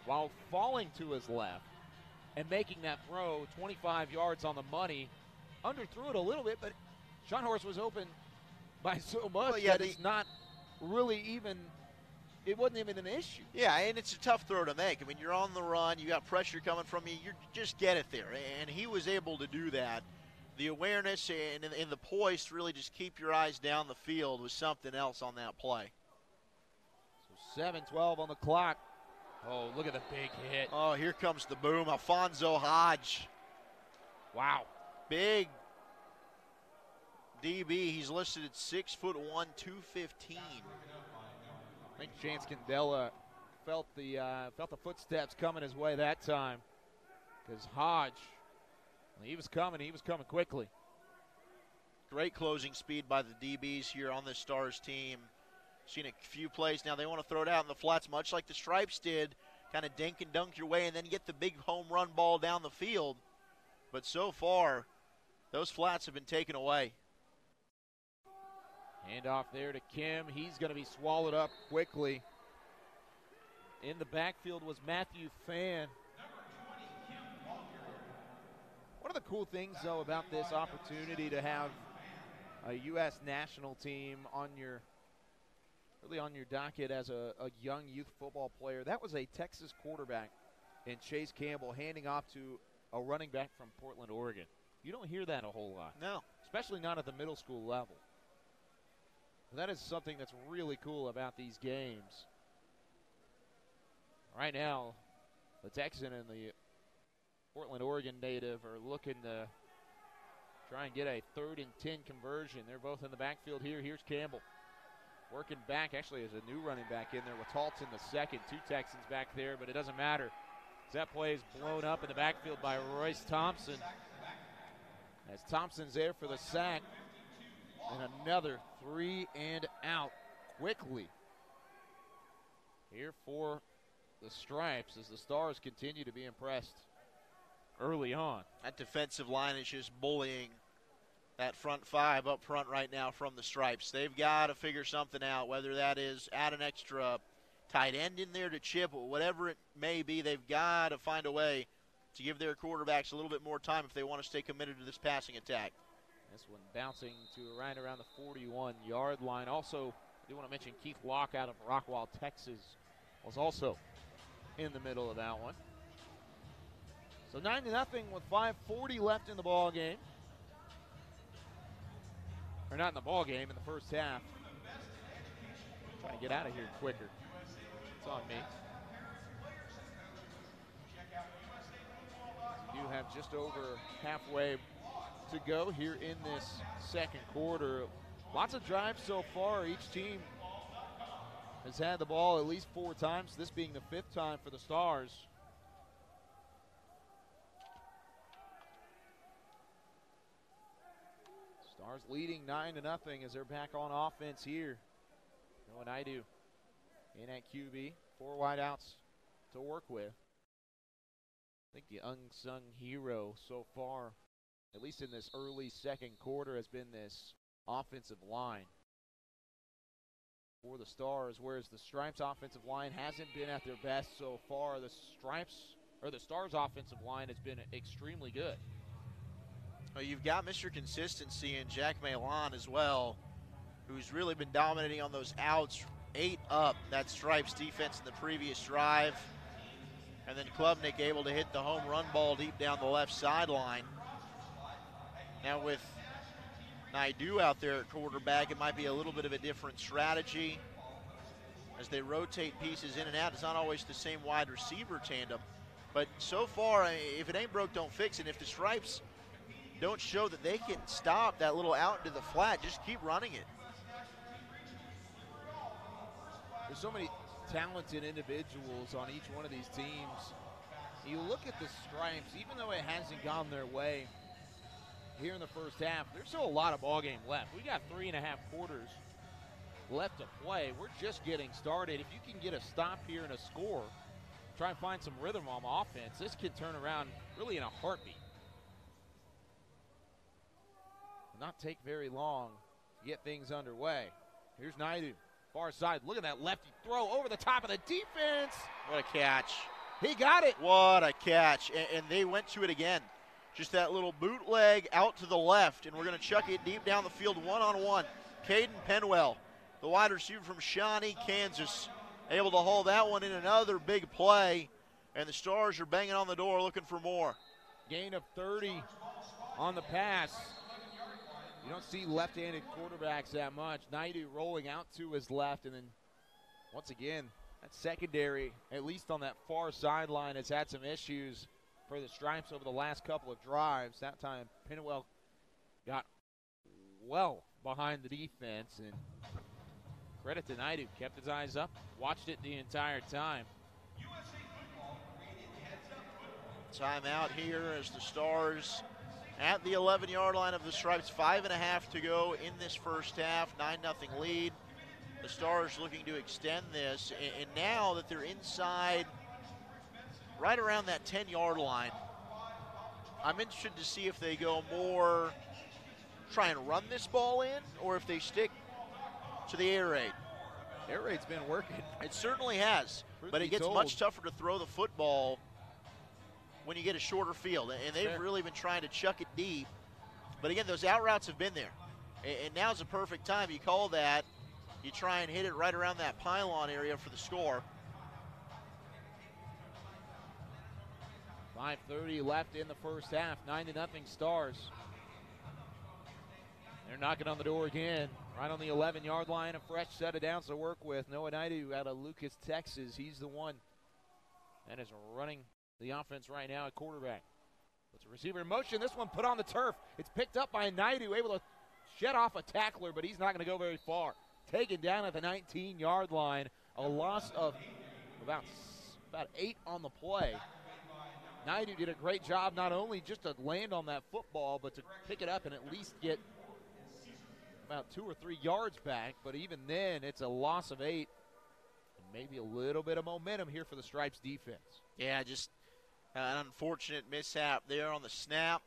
while falling to his left and making that throw 25 yards on the money. Underthrew it a little bit, but Sean Horace was open by so much that it's not really even – it wasn't even an issue. Yeah, and it's a tough throw to make. I mean, you're on the run. You got pressure coming from you. You just get it there. And he was able to do that. The awareness and the poise to really just keep your eyes down the field was something else on that play. So 7:12 on the clock. Oh, look at the big hit. Oh, here comes the boom. Alfonso Hodge. Wow. Big DB. He's listed at 6'1", 215. I think Chance Candela felt the footsteps coming his way that time, because Hodge, he was coming quickly. Great closing speed by the DBs here on this Stars team. Seen a few plays now. They want to throw it out in the flats, much like the Stripes did, kind of dink and dunk your way and then get the big home run ball down the field. But so far, those flats have been taken away. Handoff there to Kim. He's going to be swallowed up quickly. In the backfield was Matthew Fan. One of the cool things, though, about this opportunity to have a U.S. national team on your docket as a young youth football player, that was a Texas quarterback in Chase Campbell handing off to a running back from Portland, Oregon. You don't hear that a whole lot. No. Especially not at the middle school level. That is something that's really cool about these games. Right now, the Texan and the Portland, Oregon native are looking to try and get a 3rd and 10 conversion. They're both in the backfield here. Here's Campbell. Working back, actually, as a new running back in there with Halton the second. 2 Texans back there, but it doesn't matter. That play is blown up in the backfield by Royce Thompson. As Thompson's there for the sack. And another 3 and out quickly here for the Stripes as the Stars continue to be impressed early on. That defensive line is just bullying that front 5 up front right now from the Stripes. They've got to figure something out, whether that is add an extra tight end in there to chip, or whatever it may be. They've got to find a way to give their quarterbacks a little bit more time if they want to stay committed to this passing attack. This one bouncing to right around the 41-yard line. Also, I do want to mention Keith Locke out of Rockwall, Texas, was also in the middle of that one. So 9-0 with 5:40 left in the ball game. Or not in the ball game, in the first half. Trying to get out of here quicker. It's on me. We do have just over halfway to go here in this second quarter. Lots of drives so far. Each team has had the ball at least 4 times, this being the 5th time for the Stars. Stars leading 9-0 as they're back on offense here. Noah Naidu in at QB. 4 wideouts to work with. I think the unsung hero so far, at least in this early second quarter, has been this offensive line for the Stars, whereas the Stripes offensive line hasn't been at their best so far. The Stars offensive line has been extremely good. Well, you've got Mr. Consistency in Jack Malon as well, who's really been dominating on those outs. 8 up that Stripes defense in the previous drive. And then Klubnik able to hit the home run ball deep down the left sideline. Now with Naidu out there at quarterback, it might be a little bit of a different strategy as they rotate pieces in and out. It's not always the same wide receiver tandem. But so far, if it ain't broke, don't fix it. If the Stripes don't show that they can stop that little out into the flat, just keep running it. There's so many talented individuals on each one of these teams. You look at the Stripes, even though it hasn't gone their way here in the first half, there's still a lot of ball game left. We got 3.5 quarters left to play. We're just getting started. If you can get a stop here and a score, try and find some rhythm on offense, this could turn around really in a heartbeat. Will not take very long to get things underway. Here's Naidu, far side. Look at that lefty throw over the top of the defense. What a catch. He got it. What a catch. And they went to it again. Just that little bootleg out to the left, and we're going to chuck it deep down the field one-on-one. Caden Penwell, the wide receiver from Shawnee, Kansas, able to haul that one in. Another big play, and the Stars are banging on the door looking for more. Gain of 30 on the pass. You don't see left-handed quarterbacks that much. Naidu rolling out to his left, and then once again, that secondary, at least on that far sideline, has had some issues for the Stripes over the last couple of drives. That time, Penwell got well behind the defense, and credit to Naidu, kept his eyes up, watched it the entire time. Timeout here as the Stars at the 11-yard line of the Stripes. 5.5 to go in this first half. 9-0 lead. The Stars looking to extend this, and now that they're inside right around that 10-yard line, I'm interested to see if they go more try and run this ball in, or if they stick to the air raid. Air raid's been working. It certainly has, but it gets much tougher to throw the football when you get a shorter field, and they've really been trying to chuck it deep. But again, those out routes have been there, and now's the perfect time. You call that, you try and hit it right around that pylon area for the score. 5:30 left in the first half. 9-0 Stars. They're knocking on the door again, right on the 11-yard line. A fresh set of downs to work with. Noah Naidu out of Lucas, Texas. He's the one that is running the offense right now at quarterback. Puts a receiver in motion. This one put on the turf. It's picked up by Naidu, able to shed off a tackler, but he's not going to go very far. Taken down at the 19-yard line. A loss of about 8 on the play. Naidu did a great job not only just to land on that football, but to pick it up and at least get about 2 or 3 yards back. But even then, it's a loss of 8. And maybe a little bit of momentum here for the Stripes defense. Yeah, just an unfortunate mishap there on the snap.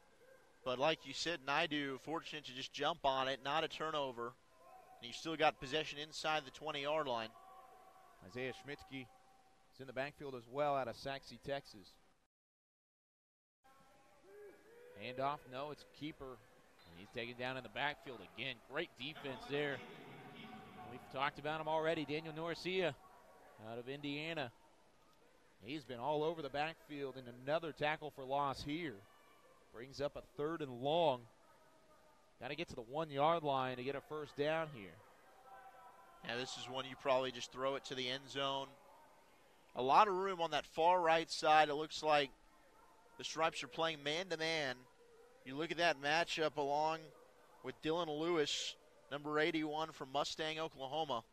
But like you said, Naidu fortunate to just jump on it, not a turnover. And you still got possession inside the 20-yard line. Isaiah Schmitzke is in the backfield as well out of Saxe, Texas. Handoff, no, it's a keeper. And he's taken down in the backfield again. Great defense there. We've talked about him already. Daniel Norcia out of Indiana. He's been all over the backfield, and another tackle for loss here. Brings up a 3rd and long. Got to get to the 1-yard line to get a first down here. Yeah, this is one you probably just throw it to the end zone. A lot of room on that far right side. It looks like the Stripes are playing man-to-man. You look at that matchup along with Dylan Lewis, number 81 from Mustang, Oklahoma.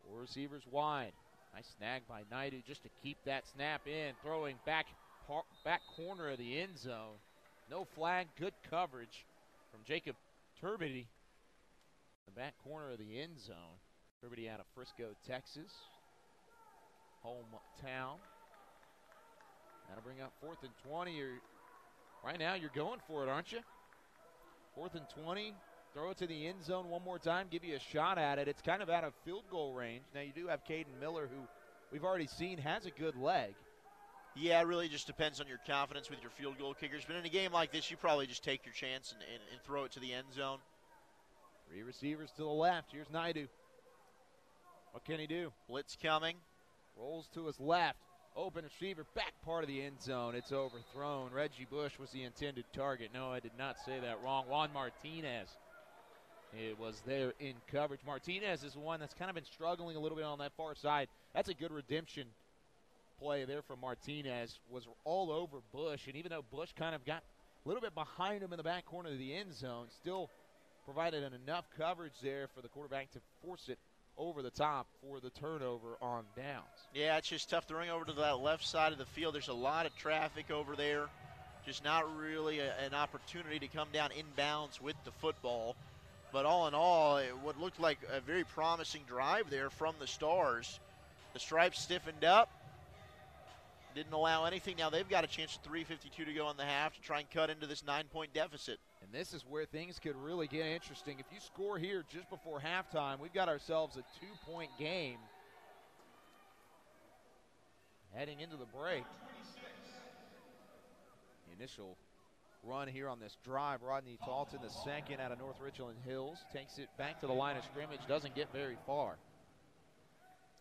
4 receivers wide. Nice snag by Naidu just to keep that snap in. Throwing back corner of the end zone. No flag, good coverage. from Jacob Turbiddy, the back corner of the end zone. Turbiddy out of Frisco, Texas, hometown. That'll bring up 4th and 20. Right now, you're going for it, aren't you? 4th and 20. Throw it to the end zone one more time, give you a shot at it. It's kind of out of field goal range. Now, you do have Caden Miller, who we've already seen has a good leg. Yeah, it really just depends on your confidence with your field goal kickers. But in a game like this, you probably just take your chance and throw it to the end zone. 3 receivers to the left. Here's Naidu. What can he do? Blitz coming. Rolls to his left. Open receiver, back part of the end zone. It's overthrown. Reggie Bush was the intended target. No, I did not say that wrong. Juan Martinez. It was there in coverage. Martinez is the one that's kind of been struggling a little bit on that far side. That's a good redemption play there from Martinez. Was all over Bush, and even though Bush kind of got a little bit behind him in the back corner of the end zone, still provided enough coverage there for the quarterback to force it over the top for the turnover on downs. Yeah, it's just tough throwing over to that left side of the field. There's a lot of traffic over there. Just not really an opportunity to come down inbounds with the football. But all in all, what looked like a very promising drive there from the Stars. The Stripes stiffened up. Didn't allow anything. Now they've got a chance at 3:52 to go in the half to try and cut into this 9-point deficit. And this is where things could really get interesting. If you score here just before halftime, we've got ourselves a 2-point game heading into the break. The initial run here on this drive, Rodney Talton, the second out of North Richland Hills, takes it back to the line of scrimmage, doesn't get very far.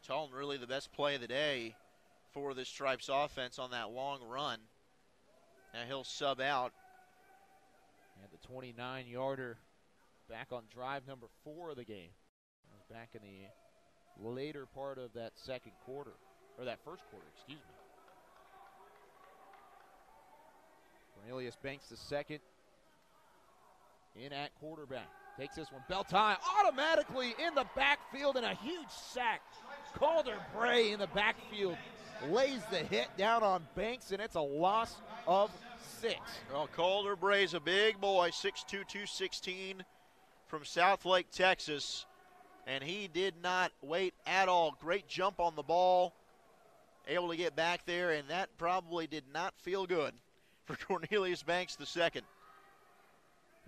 Talton really the best play of the day for the Stripes offense on that long run. Now he'll sub out. And the 29-yarder back on drive number 4 of the game. Back in the later part of that second quarter, or that first quarter, excuse me. Cornelius Banks the second in at quarterback. Takes this one, belt high, automatically in the backfield, and a huge sack. Calder Bray in the backfield lays the hit down on Banks, and it's a loss of 6. Well, Calder Bray's a big boy, 6'2", 216 from Southlake, Texas, and he did not wait at all. Great jump on the ball, able to get back there, and that probably did not feel good for Cornelius Banks the second.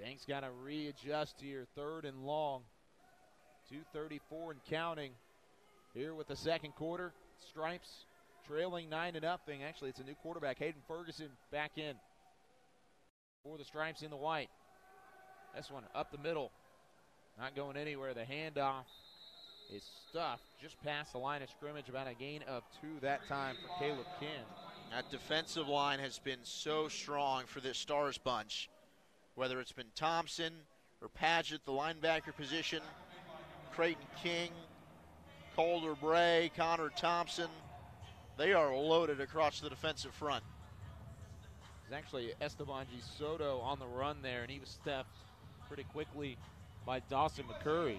Banks got to readjust here, 3rd and long. 2:34 and counting here with the second quarter. Stripes trailing 9-0. Actually, it's a new quarterback, Hayden Ferguson, back in for the Stripes in the white. This one up the middle, not going anywhere. The handoff is stuffed just past the line of scrimmage, about a gain of 2 that time for Caleb Kin. That defensive line has been so strong for this Stars bunch, whether it's been Thompson or Padgett, the linebacker position, Creighton King, Calder Bray, Connor Thompson. They are loaded across the defensive front. There's actually Esteban G. Soto on the run there, and he was stepped pretty quickly by Dawson McCurry.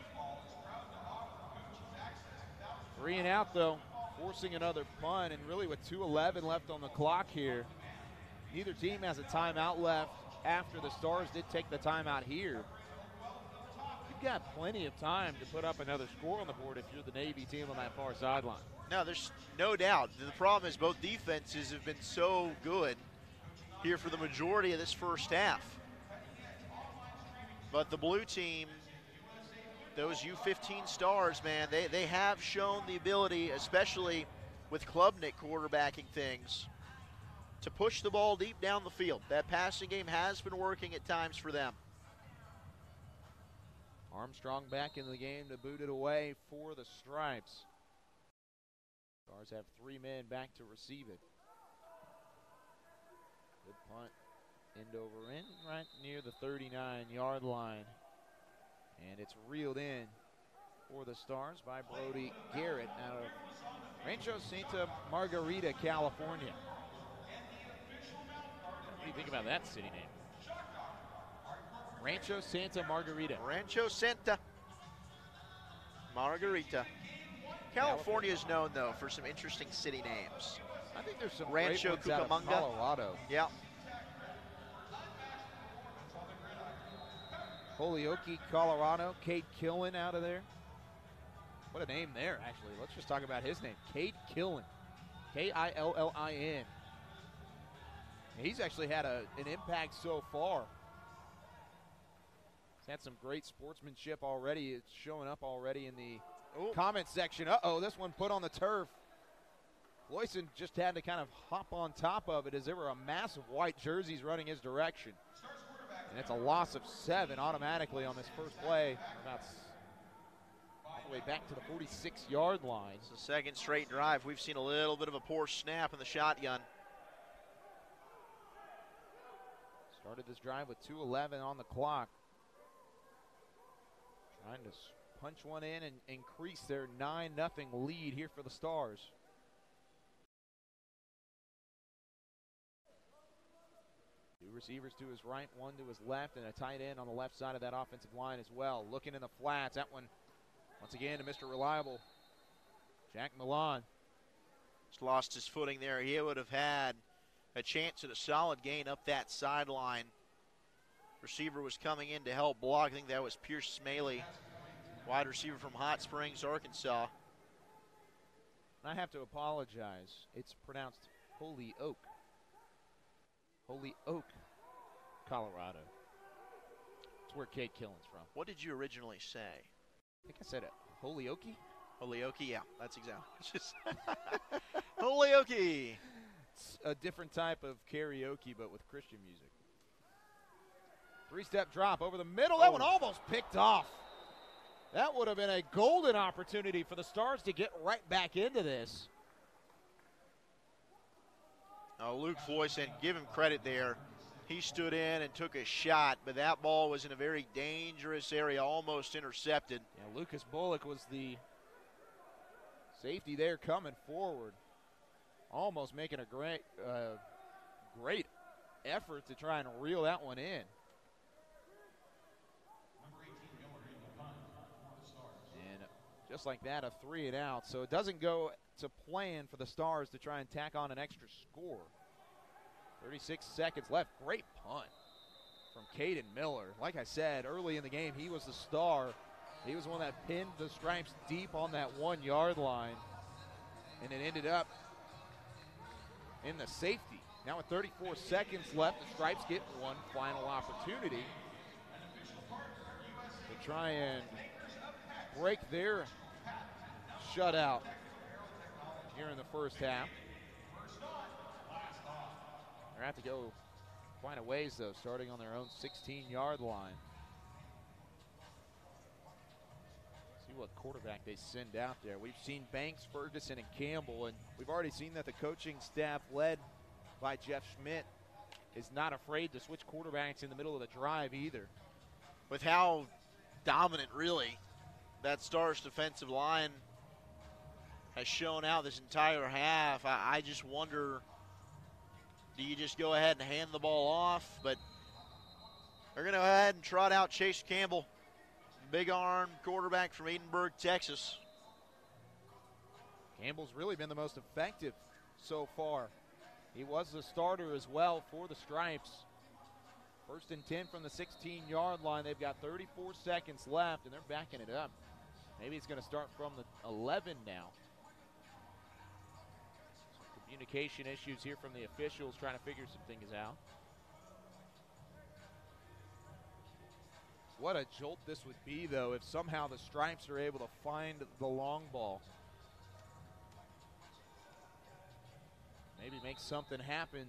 3 and out, though, forcing another punt, and really with 2:11 left on the clock here, neither team has a timeout left after the Stars did take the timeout here. You've got plenty of time to put up another score on the board if you're the Navy team on that far sideline. No, there's no doubt. The problem is both defenses have been so good here for the majority of this first half. But the blue team, those U15 Stars, man, they have shown the ability, especially with Klubnik quarterbacking things, to push the ball deep down the field. That passing game has been working at times for them. Armstrong back in the game to boot it away for the Stripes. Stars have 3 men back to receive it. Good punt, end over end, right near the 39-yard line. And it's reeled in for the Stars by Brody Garrett out of Rancho Santa Margarita, California. What do you think about that city name? Rancho Santa Margarita. Rancho Santa Margarita. California is known, though, for some interesting city names. I think there's some Rancho great ones out of Cucamonga. Colorado. Yeah. Holyoke, Colorado. Cade Killen out of there. What a name there, actually. Let's just talk about his name. Cade Killen. K-I-L-L-I-N. He's actually had an impact so far. He's had some great sportsmanship already. It's showing up already in the comment section. Uh-oh, this one put on the turf. Floyson just had to kind of hop on top of it as there were a mass of white jerseys running his direction. And it's a loss of 7 automatically on this first play. About all the way back to the 46-yard line. It's the second straight drive. We've seen a little bit of a poor snap in the shotgun. Started this drive with 2:11 on the clock. Trying to punch one in and increase their 9-0 lead here for the Stars. Two receivers to his right, one to his left, and a tight end on the left side of that offensive line as well. Looking in the flats. That one, once again, to Mr. Reliable, Jack Milan. Just lost his footing there. He would have had a chance at a solid gain up that sideline. Receiver was coming in to help block. I think that was Pierce Smaley, wide receiver from Hot Springs, Arkansas. I have to apologize. It's pronounced Holyoke. Holyoke, Colorado. That's where Cade Killen's from. What did you originally say? I think I said it. Holyoke? Holyoke, yeah, that's exactly. Holyoke. It's a different type of karaoke, but with Christian music. 3-step drop over the middle. That one almost picked off. That would have been a golden opportunity for the Stars to get right back into this. Luke Floyson, give him credit there. He stood in and took a shot, but that ball was in a very dangerous area, almost intercepted. Yeah, Lucas Bullock was the safety there coming forward. Almost making a great effort to try and reel that one in. And just like that, a 3-and-out. So it doesn't go to plan for the Stars to try and tack on an extra score. 36 seconds left. Great punt from Caden Miller. Like I said, early in the game, he was the star. He was the one that pinned the Stripes deep on that 1-yard line. And it ended up in the safety. Now with 34 seconds left, the Stripes get one final opportunity to try and break their shutout here in the first half. They're going to have to go quite a ways, though, starting on their own 16-yard line. See what quarterback they send out there. We've seen Banks, Ferguson, and Campbell, and we've already seen that the coaching staff led by Jeff Schmidt is not afraid to switch quarterbacks in the middle of the drive either. With how dominant, really, that Stars defensive line has shown out this entire half, I just wonder, do you just go ahead and hand the ball off? But they're going to go ahead and trot out Chase Campbell, big arm quarterback from Edinburgh, Texas. Campbell's really been the most effective so far. He was the starter as well for the Stripes. 1st and 10 from the 16-yard line. They've got 34 seconds left, and they're backing it up. Maybe it's going to start from the 11 now. Some communication issues here from the officials trying to figure some things out. What a jolt this would be, though, if somehow the Stripes are able to find the long ball. Maybe make something happen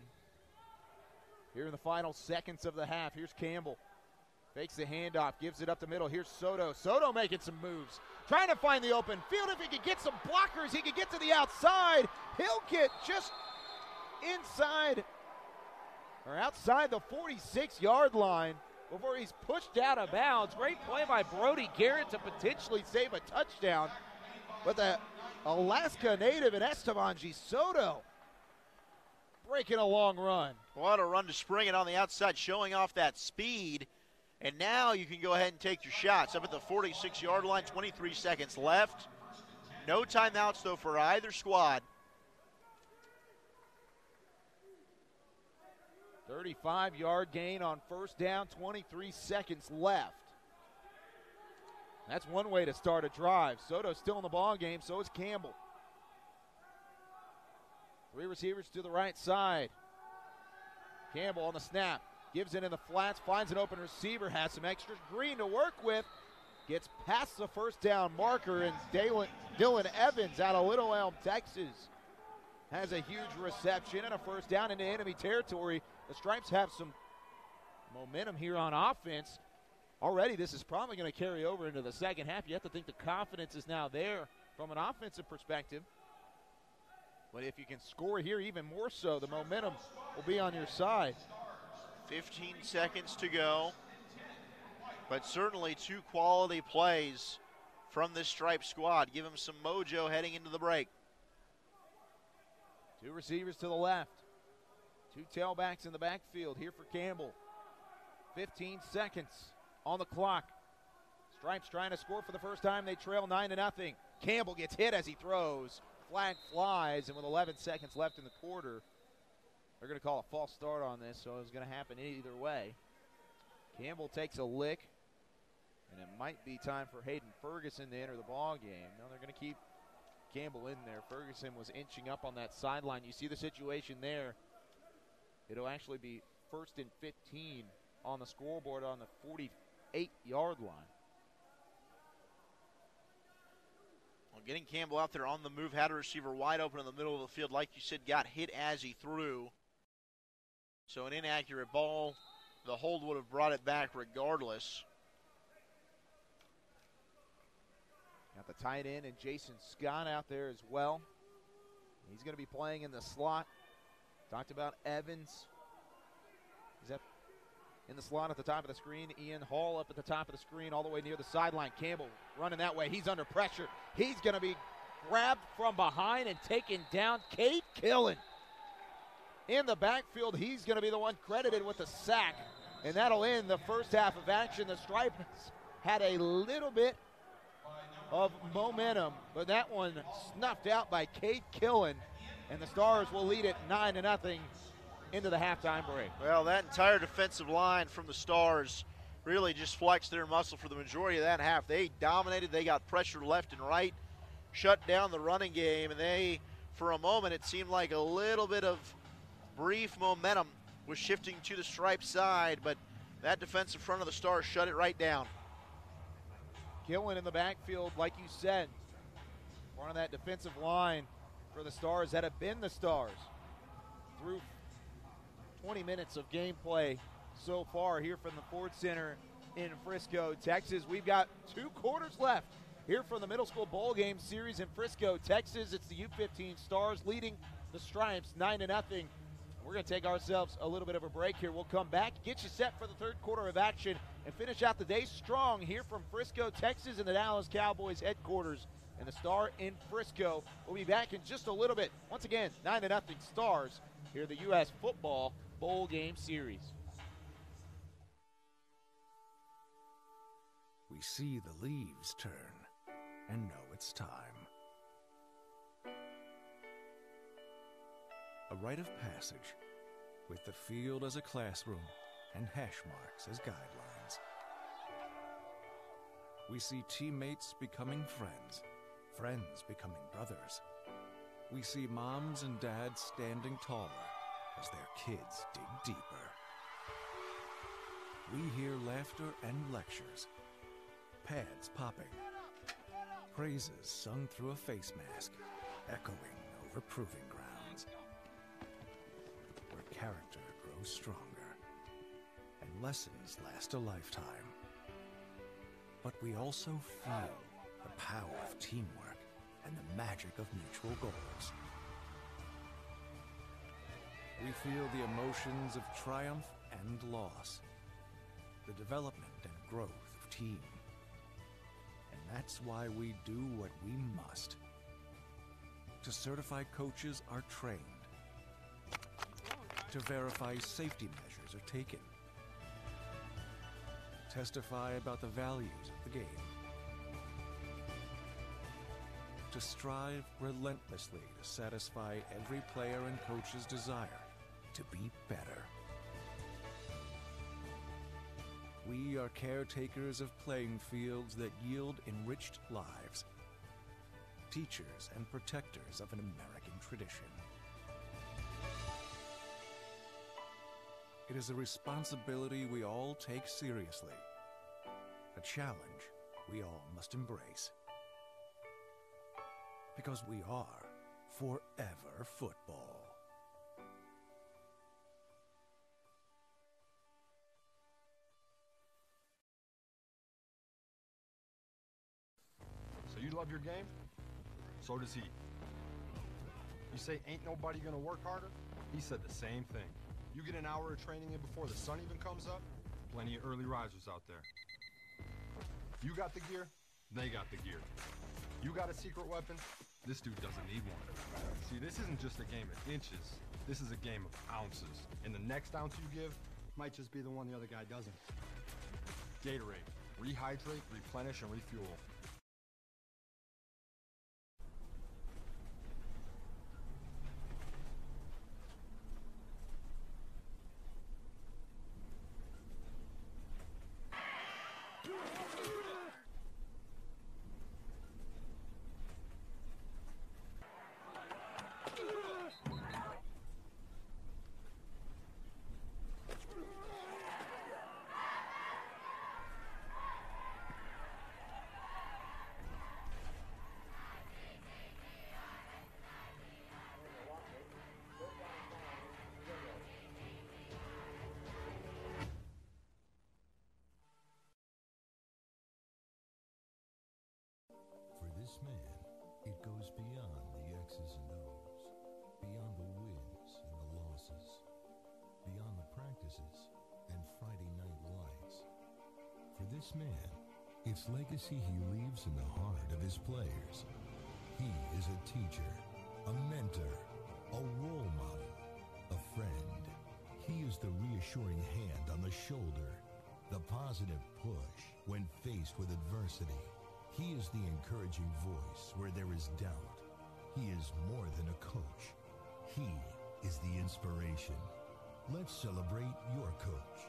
here in the final seconds of the half. Here's Campbell. Fakes the handoff, gives it up the middle. Here's Soto. Soto making some moves. Trying to find the open field. If he could get some blockers, he could get to the outside. He'll get just inside or outside the 46-yard line before he's pushed out of bounds. Great play by Brody Garrett to potentially save a touchdown. But the Alaska native and Esteban G. Soto breaking a long run. What a run to spring it on the outside, showing off that speed. And now you can go ahead and take your shots. Up at the 46-yard line, 23 seconds left. No timeouts, though, for either squad. 35-yard gain on first down, 23 seconds left. That's one way to start a drive. Soto's still in the ball game, so is Campbell. 3 receivers to the right side. Campbell on the snap. Gives it in the flats, finds an open receiver, has some extra green to work with. Gets past the first down marker, and Dylan Evans out of Little Elm, Texas, has a huge reception and a first down into enemy territory. The Stripes have some momentum here on offense. Already, this is probably going to carry over into the second half. You have to think the confidence is now there from an offensive perspective. But if you can score here even more so, the momentum will be on your side. 15 seconds to go. But certainly 2 quality plays from this Stripe squad. Give them some mojo heading into the break. 2 receivers to the left. 2 tailbacks in the backfield here for Campbell. 15 seconds on the clock. Stripes trying to score for the first time. They trail 9-0. Campbell gets hit as he throws. Flag flies, and with 11 seconds left in the quarter, they're going to call a false start on this, so it's going to happen either way. Campbell takes a lick, and it might be time for Hayden Ferguson to enter the ball game. No, they're going to keep Campbell in there. Ferguson was inching up on that sideline. You see the situation there. It'll actually be 1st and 15 on the scoreboard on the 48-yard line. Well, getting Campbell out there on the move, had a receiver wide open in the middle of the field, like you said, got hit as he threw. So an inaccurate ball. The hold would have brought it back regardless. Got the tight end and Jason Scott out there as well. He's going to be playing in the slot. Talked about Evans. He's up in the slot at the top of the screen. Ian Hall up at the top of the screen all the way near the sideline. Campbell running that way. He's under pressure. He's going to be grabbed from behind and taken down. Cade Killen in the backfield. He's going to be the one credited with the sack, and that'll end the first half of action. The Stripes had a little bit of momentum, but that one snuffed out by Cade Killen, and the Stars will lead it 9-0 into the halftime break. Well, that entire defensive line from the Stars really just flexed their muscle for the majority of that half. They dominated. They got pressure left and right, shut down the running game, and they, for a moment, it seemed like a little bit of brief momentum was shifting to the Stripes side, but that defensive front of the Stars shut it right down. Killen in the backfield, like you said, front of that defensive line for the Stars that have been the Stars through 20 minutes of gameplay so far here from the Ford Center in Frisco, Texas. We've got 2 quarters left here from the Middle School Bowl Game Series in Frisco, Texas. It's the U15 Stars leading the Stripes 9-0. We're going to take ourselves a little bit of a break here. We'll come back, get you set for the 3rd quarter of action, and finish out the day strong here from Frisco, Texas, in the Dallas Cowboys headquarters and the Star in Frisco. We'll be back in just a little bit. Once again, 9-0 Stars here at the U.S. Football Bowl Game Series. We see the leaves turn and know it's time. A rite of passage, with the field as a classroom and hash marks as guidelines. We see teammates becoming friends, friends becoming brothers. We see moms and dads standing taller as their kids dig deeper. We hear laughter and lectures, pads popping, praises sung through a face mask, echoing over proving grounds, where character grows stronger and lessons last a lifetime. But we also feel the power of teamwork and the magic of mutual goals. We feel the emotions of triumph and loss, the development and growth of team. And that's why we do what we must. To certify coaches are trained. To verify safety measures are taken. Testify about the values of the game. To strive relentlessly to satisfy every player and coach's desire to be better. We are caretakers of playing fields that yield enriched lives, teachers and protectors of an American tradition. It is a responsibility we all take seriously, a challenge we all must embrace, because we are forever football. So you love your game? So does he. You say ain't nobody gonna work harder? He said the same thing. You get an hour of training in before the sun even comes up, plenty of early risers out there. You got the gear, they got the gear. You got a secret weapon, this dude doesn't need one. See, this isn't just a game of inches, this is a game of ounces. And the next ounce you give might just be the one the other guy doesn't. Gatorade, rehydrate, replenish, and refuel. For this man, it goes beyond the X's and O's, beyond the wins and the losses, beyond the practices and Friday night lights. For this man, it's legacy he leaves in the heart of his players. He is a teacher, a mentor, a role model, a friend. He is the reassuring hand on the shoulder, the positive push when faced with adversity. He is the encouraging voice where there is doubt. He is more than a coach. He is the inspiration. Let's celebrate your coach.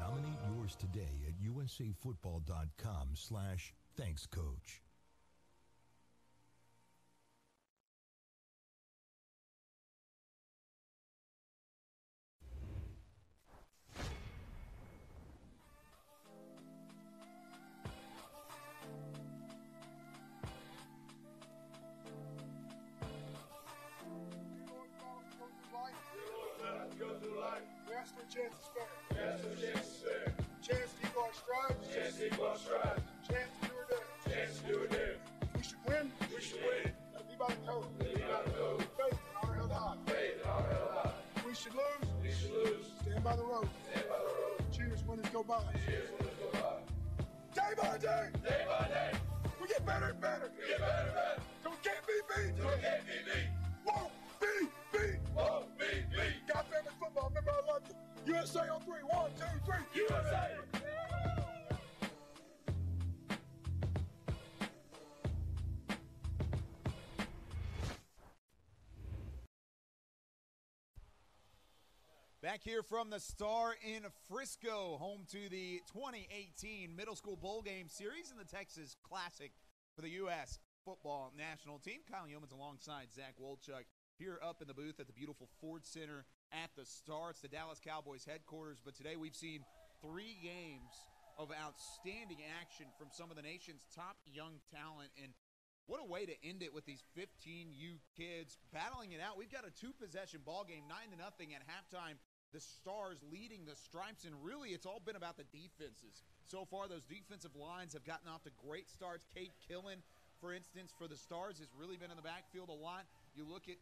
Nominate yours today at usafootball.com/thankscoach. Chance is fair. Chance to equal our strides. Chance to do or dare. We should win. Be by the code. Faith in our held high. We should lose. Stand by the road. Cheers when it go by. Day by day. We get better and better. So we can't be beat. Won't be beat. God family football. Remember, I love you. USA on 3. 1, 2, 3. USA! Back here from the Star in Frisco, home to the 2018 Middle School Bowl Game Series and the Texas Classic for the U.S. Football National Team. Kyle Yeomans alongside Zach Wolchuk here up in the booth at the beautiful Ford Center at the Star. It's the Dallas Cowboys headquarters, but today we've seen 3 games of outstanding action from some of the nation's top young talent, and what a way to end it with these 15U kids battling it out. We've got a 2-possession ball game, 9-0 at halftime. The Stars leading the Stripes, and really it's all been about the defenses. So far, those defensive lines have gotten off to great starts. Kate Killen, for instance, for the Stars has really been in the backfield a lot. You look at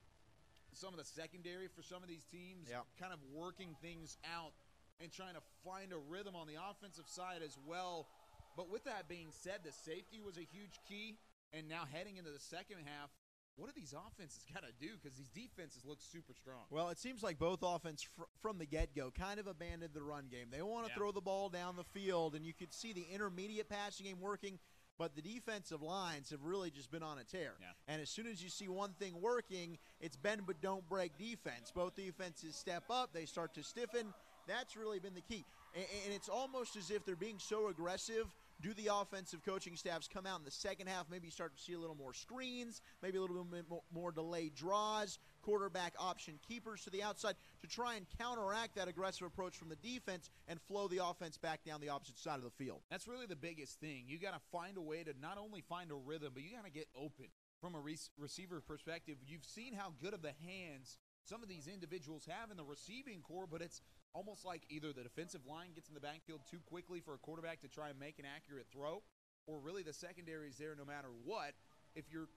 some of the secondary for some of these teams, kind of working things out and trying to find a rhythm on the offensive side as well. But with that being said, the safety was a huge key, and now heading into the second half, what do these offenses got to do? Because these defenses look super strong. Well, it seems like both offense from the get-go kind of abandoned the run game. They want to throw the ball down the field, and you could see the intermediate passing game working, but the defensive lines have really just been on a tear. And as soon as you see one thing working, it's bend but don't break defense. Both defenses step up. They start to stiffen. That's really been the key. And it's almost as if they're being so aggressive. Do the offensive coaching staffs come out in the second half, maybe start to see a little more screens, maybe a little bit more delayed draws, quarterback option keepers to the outside to try and counteract that aggressive approach from the defense and flow the offense back down the opposite side of the field? That's really the biggest thing. You got to find a way to not only find a rhythm, but you got to get open. From a receiver perspective, you've seen how good of the hands some of these individuals have in the receiving core, but it's almost like either the defensive line gets in the backfield too quickly for a quarterback to try and make an accurate throw, or really the secondary is there no matter what. If you're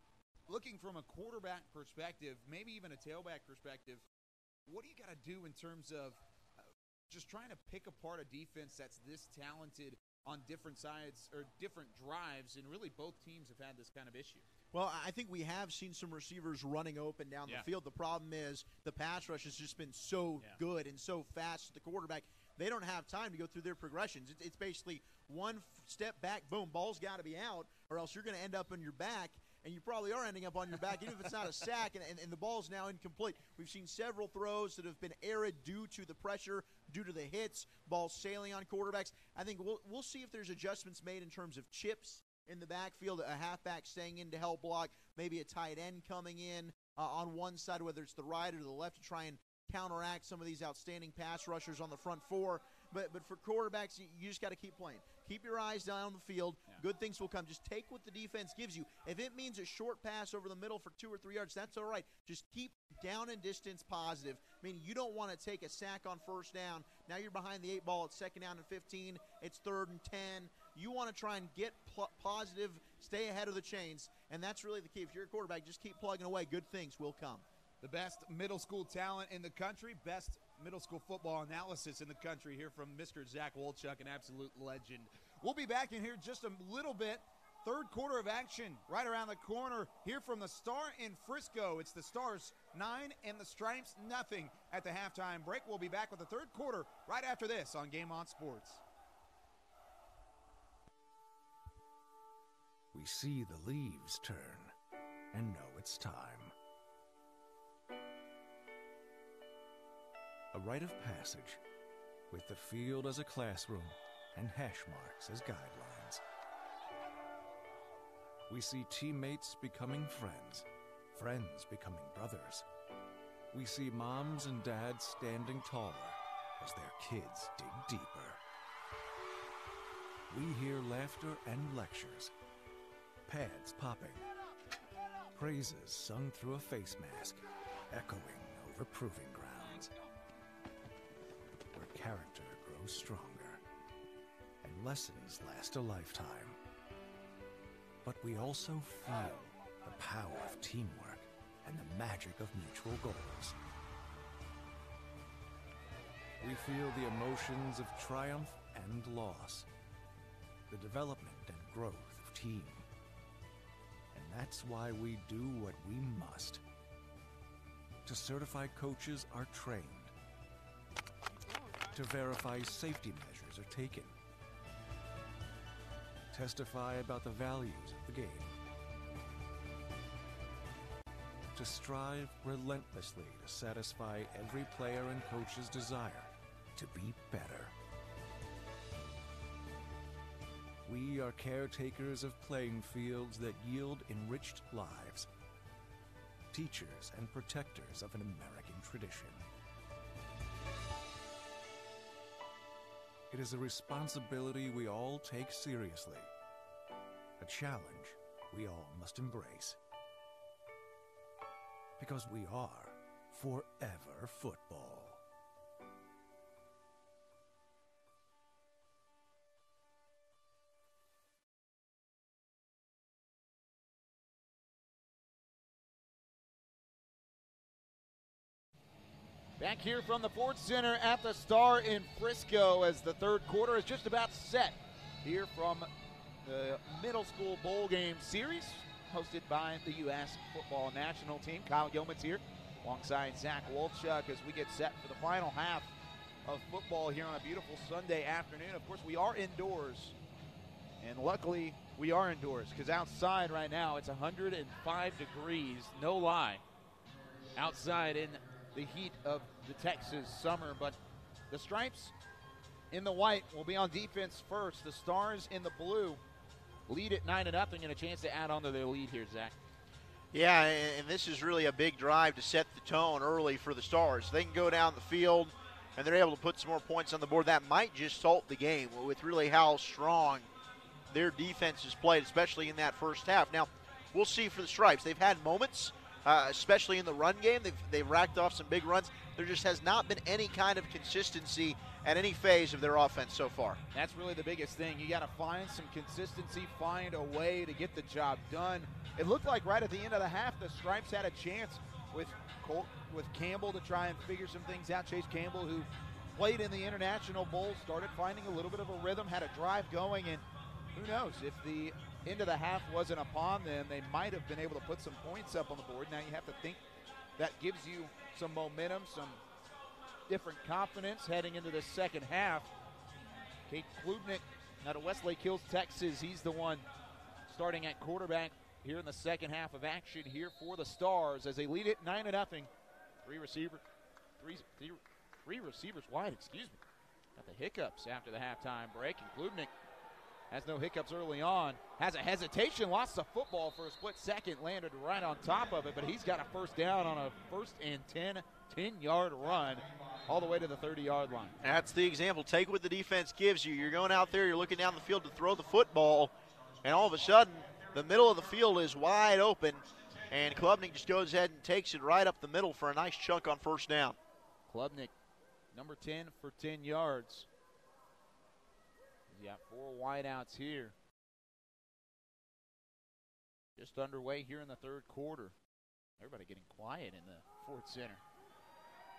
looking from a quarterback perspective, maybe even a tailback perspective, what do you got to do in terms of just trying to pick apart a defense that's this talented on different sides or different drives, and really both teams have had this kind of issue? Well, I think we have seen some receivers running open down the field. The problem is the pass rush has just been so good and so fast to the quarterback. They don't have time to go through their progressions. It's basically one step back, boom, ball's got to be out, or else you're going to end up on your back, and you probably are ending up on your back, even if it's not a sack, and the ball's now incomplete. We've seen several throws that have been arid due to the pressure, due to the hits, balls sailing on quarterbacks. I think we'll see if there's adjustments made in terms of chips in the backfield, a halfback staying in to help block, maybe a tight end coming in on one side, whether it's the right or the left, to try and counteract some of these outstanding pass rushers on the front four. But for quarterbacks, you just got to keep playing. Keep your eyes down the field. Good things will come. Just take what the defense gives you. If it means a short pass over the middle for 2 or 3 yards, that's all right. Just keep down and distance positive, meaning you don't want to take a sack on first down. Now you're behind the 8 ball. It's second down and 15. It's 3rd and 10. You want to try and get positive, stay ahead of the chains, and that's really the key. If you're a quarterback, just keep plugging away. Good things will come. The best middle school talent in the country, best middle school football analysis in the country, here from Mr. Zach Wolchuk, an absolute legend. We'll be back in here just a little bit. 3rd quarter of action right around the corner here from the Star in Frisco. It's the Stars 9 and the Stripes nothing at the halftime break. We'll be back with the 3rd quarter right after this on Game On Sports. We see the leaves turn and know it's time. A rite of passage, with the field as a classroom and hash marks as guidelines. We see teammates becoming friends, friends becoming brothers. We see moms and dads standing taller as their kids dig deeper. We hear laughter and lectures, pads popping, praises sung through a face mask, echoing over proving grounds, where character grows stronger and lessons last a lifetime. But we also feel the power of teamwork and the magic of mutual goals. We feel the emotions of triumph and loss, the development and growth of team. And that's why we do what we must. To certify coaches are trained. To verify safety measures are taken. Testify about the values of the game. To strive relentlessly to satisfy every player and coach's desire to be better. We are caretakers of playing fields that yield enriched lives, teachers and protectors of an American tradition. It is a responsibility we all take seriously, a challenge we all must embrace. Because we are forever football. Back here from the Ford Center at the Star in Frisco as the 3rd quarter is just about set here from the middle school bowl game series hosted by the U.S. football national team. Kyle Yeomans here alongside Zach Wolchuk as we get set for the final half of football here on a beautiful Sunday afternoon. Of course, we are indoors, and luckily we are indoors because outside right now it's 105 degrees, no lie, outside in the heat of the Texas summer. But the Stripes in the white will be on defense first. The Stars in the blue lead at 9-0 and a chance to add on to their lead here, Zach. Yeah, and this is really a big drive to set the tone early for the Stars. They can go down the field and they're able to put some more points on the board. That might just salt the game with really how strong their defense has played, especially in that first half. Now, we'll see for the Stripes. They've had moments, especially in the run game. They've racked off some big runs. There just has not been any kind of consistency at any phase of their offense so far. That's really the biggest thing. You got to find some consistency, find a way to get the job done. It looked like right at the end of the half, the Stripes had a chance with Campbell to try and figure some things out. Chase Campbell, who played in the International Bowl, started finding a little bit of a rhythm, had a drive going, and who knows, if the end of the half wasn't upon them, they might have been able to put some points up on the board. Now you have to think that gives you some momentum, some different confidence heading into the second half. Kate Klubnik out of Westlake Hills, Texas, he's the one starting at quarterback here in the second half of action here for the Stars as they lead it 9-0. Three receivers wide, excuse me. Got the hiccups after the halftime break, and Klubnik has no hiccups early on. Has a hesitation, lost the football for a split second, landed right on top of it, but he's got a first down on a 1st and 10-yard run all the way to the 30-yard line. That's the example. Take what the defense gives you. You're going out there, you're looking down the field to throw the football, and all of a sudden, the middle of the field is wide open, and Klubnik just goes ahead and takes it right up the middle for a nice chunk on first down. Klubnik, number 10 for 10 yards. He's got 4 wideouts here. Just underway here in the third quarter. Everybody getting quiet in the Ford Center.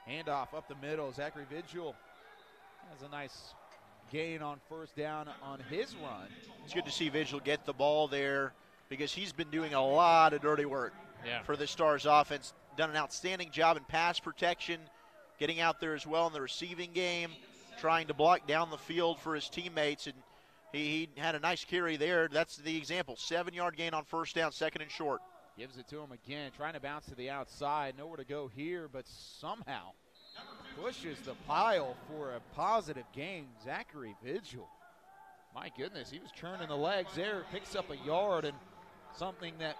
Handoff up the middle. Zachary Vigil has a nice gain on first down on his run. It's good to see Vigil get the ball there because he's been doing a lot of dirty work for the Stars offense. Done an outstanding job in pass protection, getting out there as well in the receiving game, trying to block down the field for his teammates, and he had a nice carry there. That's the example. 7-yard gain on first down, 2nd and short. Gives it to him again, trying to bounce to the outside. Nowhere to go here, but somehow pushes the pile for a positive gain. Zachary Vigil. My goodness, he was churning the legs there. Picks up a yard, and something that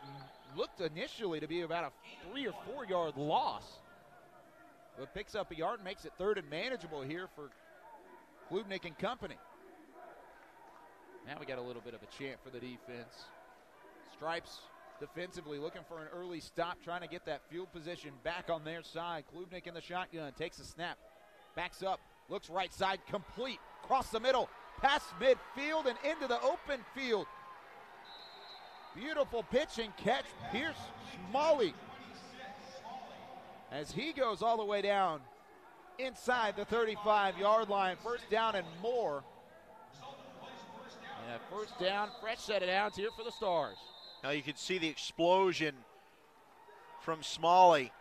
looked initially to be about a 3 or 4 yard loss. But picks up a yard and makes it 3rd and manageable here for Klubnik and company. Now we got a little bit of a chant for the defense. Stripes defensively looking for an early stop, trying to get that field position back on their side. Klubnik in the shotgun, takes a snap, backs up, looks right side, complete, across the middle, past midfield and into the open field. Beautiful pitch and catch, Pierce Smalley, as he goes all the way down inside the 35-yard line. First down and more. And a first down, fresh set of downs here for the Stars. Now you can see the explosion from Smalley.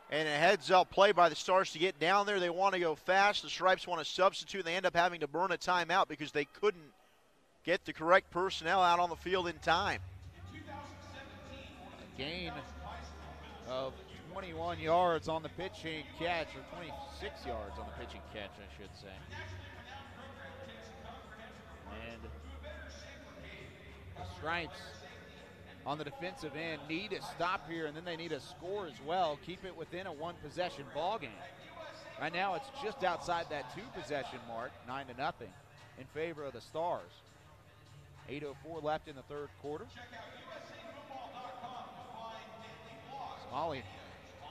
And a heads-up play by the Stars to get down there. They want to go fast. The Stripes want to substitute. They end up having to burn a timeout because they couldn't get the correct personnel out on the field in time. A gain of 21 yards on the pitch and catch, or 26 yards on the pitch and catch, I should say. And the Stripes on the defensive end need a stop here, and then they need a score as well. Keep it within a one-possession ball game. Right now it's just outside that two-possession mark, 9-0 in favor of the Stars. 8:04 left in the third quarter. Smalley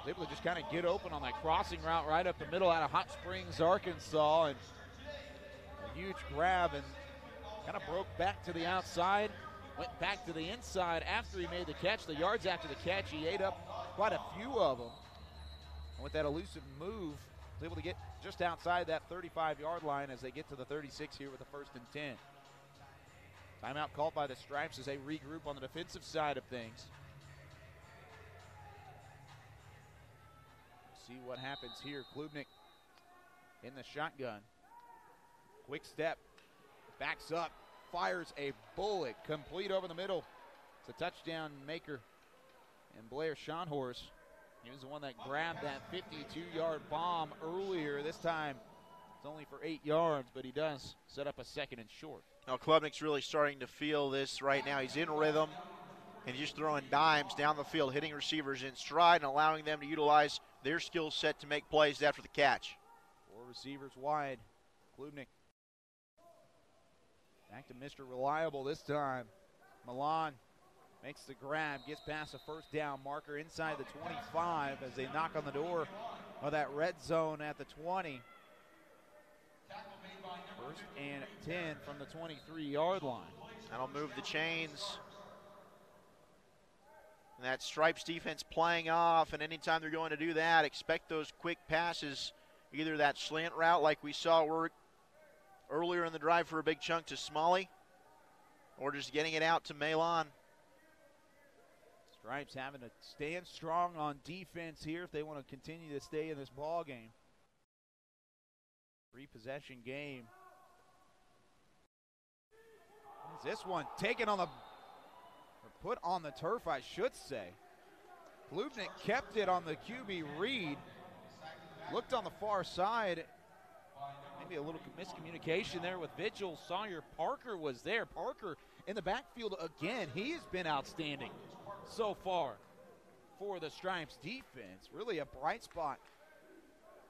was able to just kind of get open on that crossing route right up the middle out of Hot Springs, Arkansas, and a huge grab and kind of broke back to the outside. Went back to the inside after he made the catch. The yards after the catch, he ate up quite a few of them. And with that elusive move, was able to get just outside that 35-yard line as they get to the 36 here with the 1st and 10. Timeout called by the Stripes as they regroup on the defensive side of things. See what happens here. Klubnik in the shotgun. Quick step, backs up, fires a bullet complete over the middle. It's a touchdown maker. And Blair Schonhorst, he was the one that grabbed that 52-yard bomb earlier. This time It's only for 8 yards, but he does set up a 2nd and short. Now Klubnik's really starting to feel this right now. He's in rhythm, and he's just throwing dimes down the field, hitting receivers in stride and allowing them to utilize their skill set to make plays after the catch. 4 receivers wide. Klubnik back to Mr. Reliable this time. Milan makes the grab, gets past the first down marker inside the 25 as they knock on the door of that red zone at the 20. 1st and 10 from the 23-yard line. That'll move the chains. And that Stripes defense playing off, and anytime they're going to do that, expect those quick passes, either that slant route like we saw work earlier in the drive for a big chunk to Smalley, or just getting it out to Malon. Stripes having to stand strong on defense here if they want to continue to stay in this ball game. 3-possession game. Is this one taken on the, or put on the turf, I should say. Klubnik kept it on the QB read. Looked on the far side. Maybe a little miscommunication there with Vigil. Sawyer Parker was there. Parker in the backfield again. He has been outstanding so far for the Stripes defense. Really a bright spot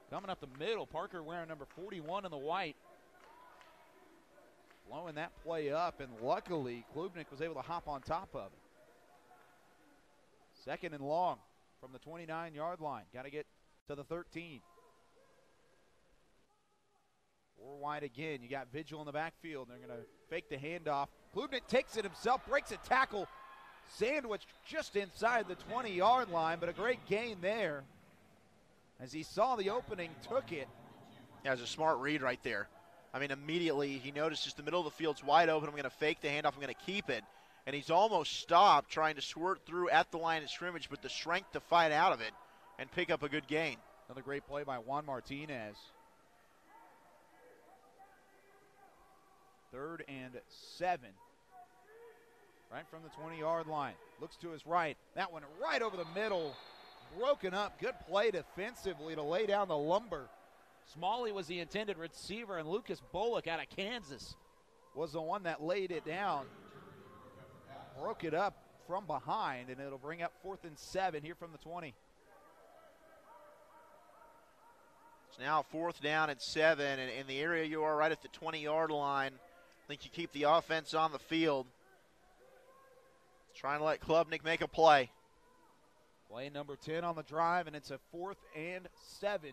coming up the middle. Parker wearing number 41 in the white. Blowing that play up, and luckily Klubnik was able to hop on top of it. 2nd and long from the 29-yard line. Got to get to the 13. 4 wide again. You got Vigil in the backfield. They're going to fake the handoff. Klubnik takes it himself, breaks a tackle, sandwiched just inside the 20-yard line, but a great gain there. As he saw the opening, took it. Yeah, it was a smart read right there. I mean, immediately he notices the middle of the field's wide open. I'm going to fake the handoff. I'm going to keep it. And he's almost stopped trying to squirt through at the line of scrimmage, but the strength to fight out of it and pick up a good gain. Another great play by Juan Martinez. 3rd and 7. Right from the 20-yard line. Looks to his right. That one right over the middle. Broken up. Good play defensively to lay down the lumber. Smalley was the intended receiver, and Lucas Bullock out of Kansas was the one that laid it down. Broke it up from behind, and it'll bring up 4th and 7 here from the 20. It's now 4th down and 7, and in the area you are right at the 20-yard line. I think you keep the offense on the field. Trying to let Klubnik make a play. Play number 10 on the drive, and it's a 4th and 7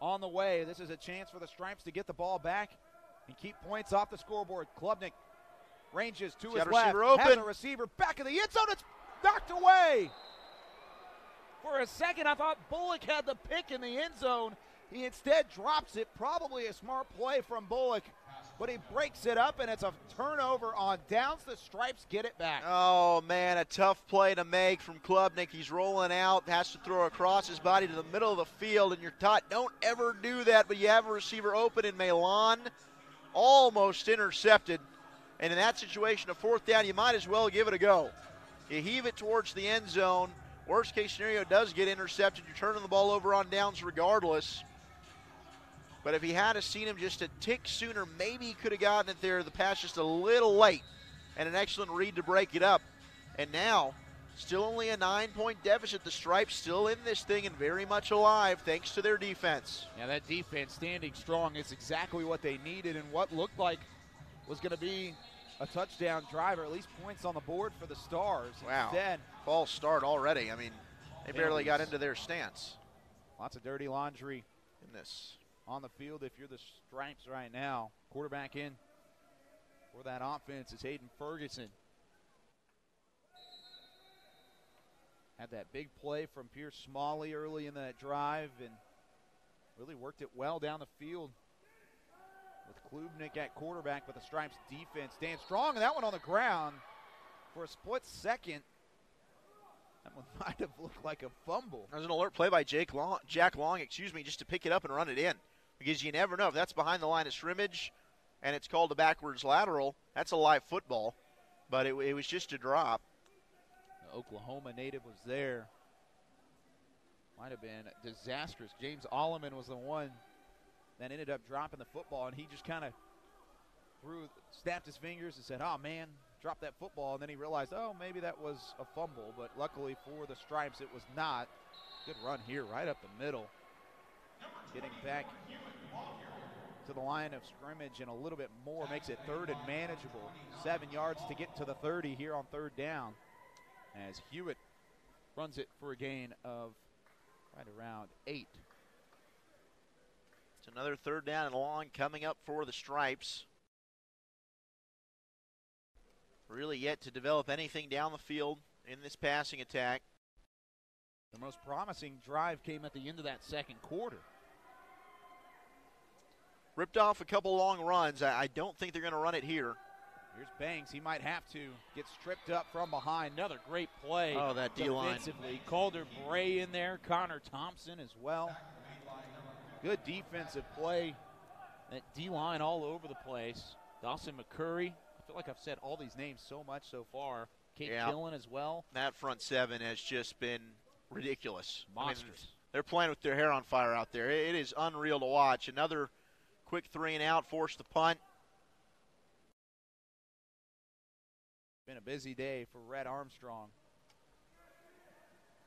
on the way. This is a chance for the Stripes to get the ball back and keep points off the scoreboard. Klubnik ranges to his left, has a receiver back in the end zone. It's knocked away. For a second, I thought Bullock had the pick in the end zone. He instead drops it. Probably a smart play from Bullock, but he breaks it up, and it's a turnover on downs. The Stripes get it back. Oh, man, a tough play to make from Klubnik. He's rolling out, has to throw across his body to the middle of the field, and you're taught don't ever do that, but you have a receiver open in Malon, almost intercepted. And in that situation, a 4th down, you might as well give it a go. You heave it towards the end zone. Worst case scenario does get intercepted. You're turning the ball over on downs regardless. But if he had seen him just a tick sooner, maybe he could have gotten it there. The pass just a little late, and an excellent read to break it up. And now, still only a 9-point deficit. The Stripes still in this thing and very much alive thanks to their defense. Yeah, that defense standing strong is exactly what they needed, and what looked like was going to be a touchdown drive, or at least points on the board for the Stars. Wow, instead, false start already. I mean, they barely got into their stance. Lots of dirty laundry in this on the field if you're the Stripes right now. Quarterback in for that offense is Hayden Ferguson. Had that big play from Pierce Smalley early in that drive and really worked it well down the field with Klubnik at quarterback, but the Stripes defense stands strong, and that one on the ground for a split second. That one might have looked like a fumble. There's an alert play by Jack Long, just to pick it up and run it in. Because you never know if that's behind the line of scrimmage and it's called a backwards lateral. That's a live football, but it was just a drop. The Oklahoma native was there. Might have been disastrous. James Alleman was the one then ended up dropping the football, and he just kind of snapped his fingers and said, oh, man, dropped that football. And then he realized, oh, maybe that was a fumble. But luckily for the Stripes, it was not. Good run here right up the middle. Getting back to the line of scrimmage and a little bit more makes it third and manageable. 7 yards to get to the 30 here on third down as Hewitt runs it for a gain of right around 8. It's another third down and long coming up for the Stripes. Really yet to develop anything down the field in this passing attack. The most promising drive came at the end of that second quarter. Ripped off a couple long runs. I don't think they're going to run it here. Here's Banks. He might have to get stripped up from behind. Another great play. Oh, that D-line. Defensively. Calder Bray in there. Connor Thompson as well. Good defensive play. That D-line all over the place. Dawson McCurry. I feel like I've said all these names so much so far. Kate Killen as well. That front seven has just been ridiculous. Monsters. I mean, they're playing with their hair on fire out there. It is unreal to watch. Another quick 3 and out, forced the punt. Been a busy day for Red Armstrong.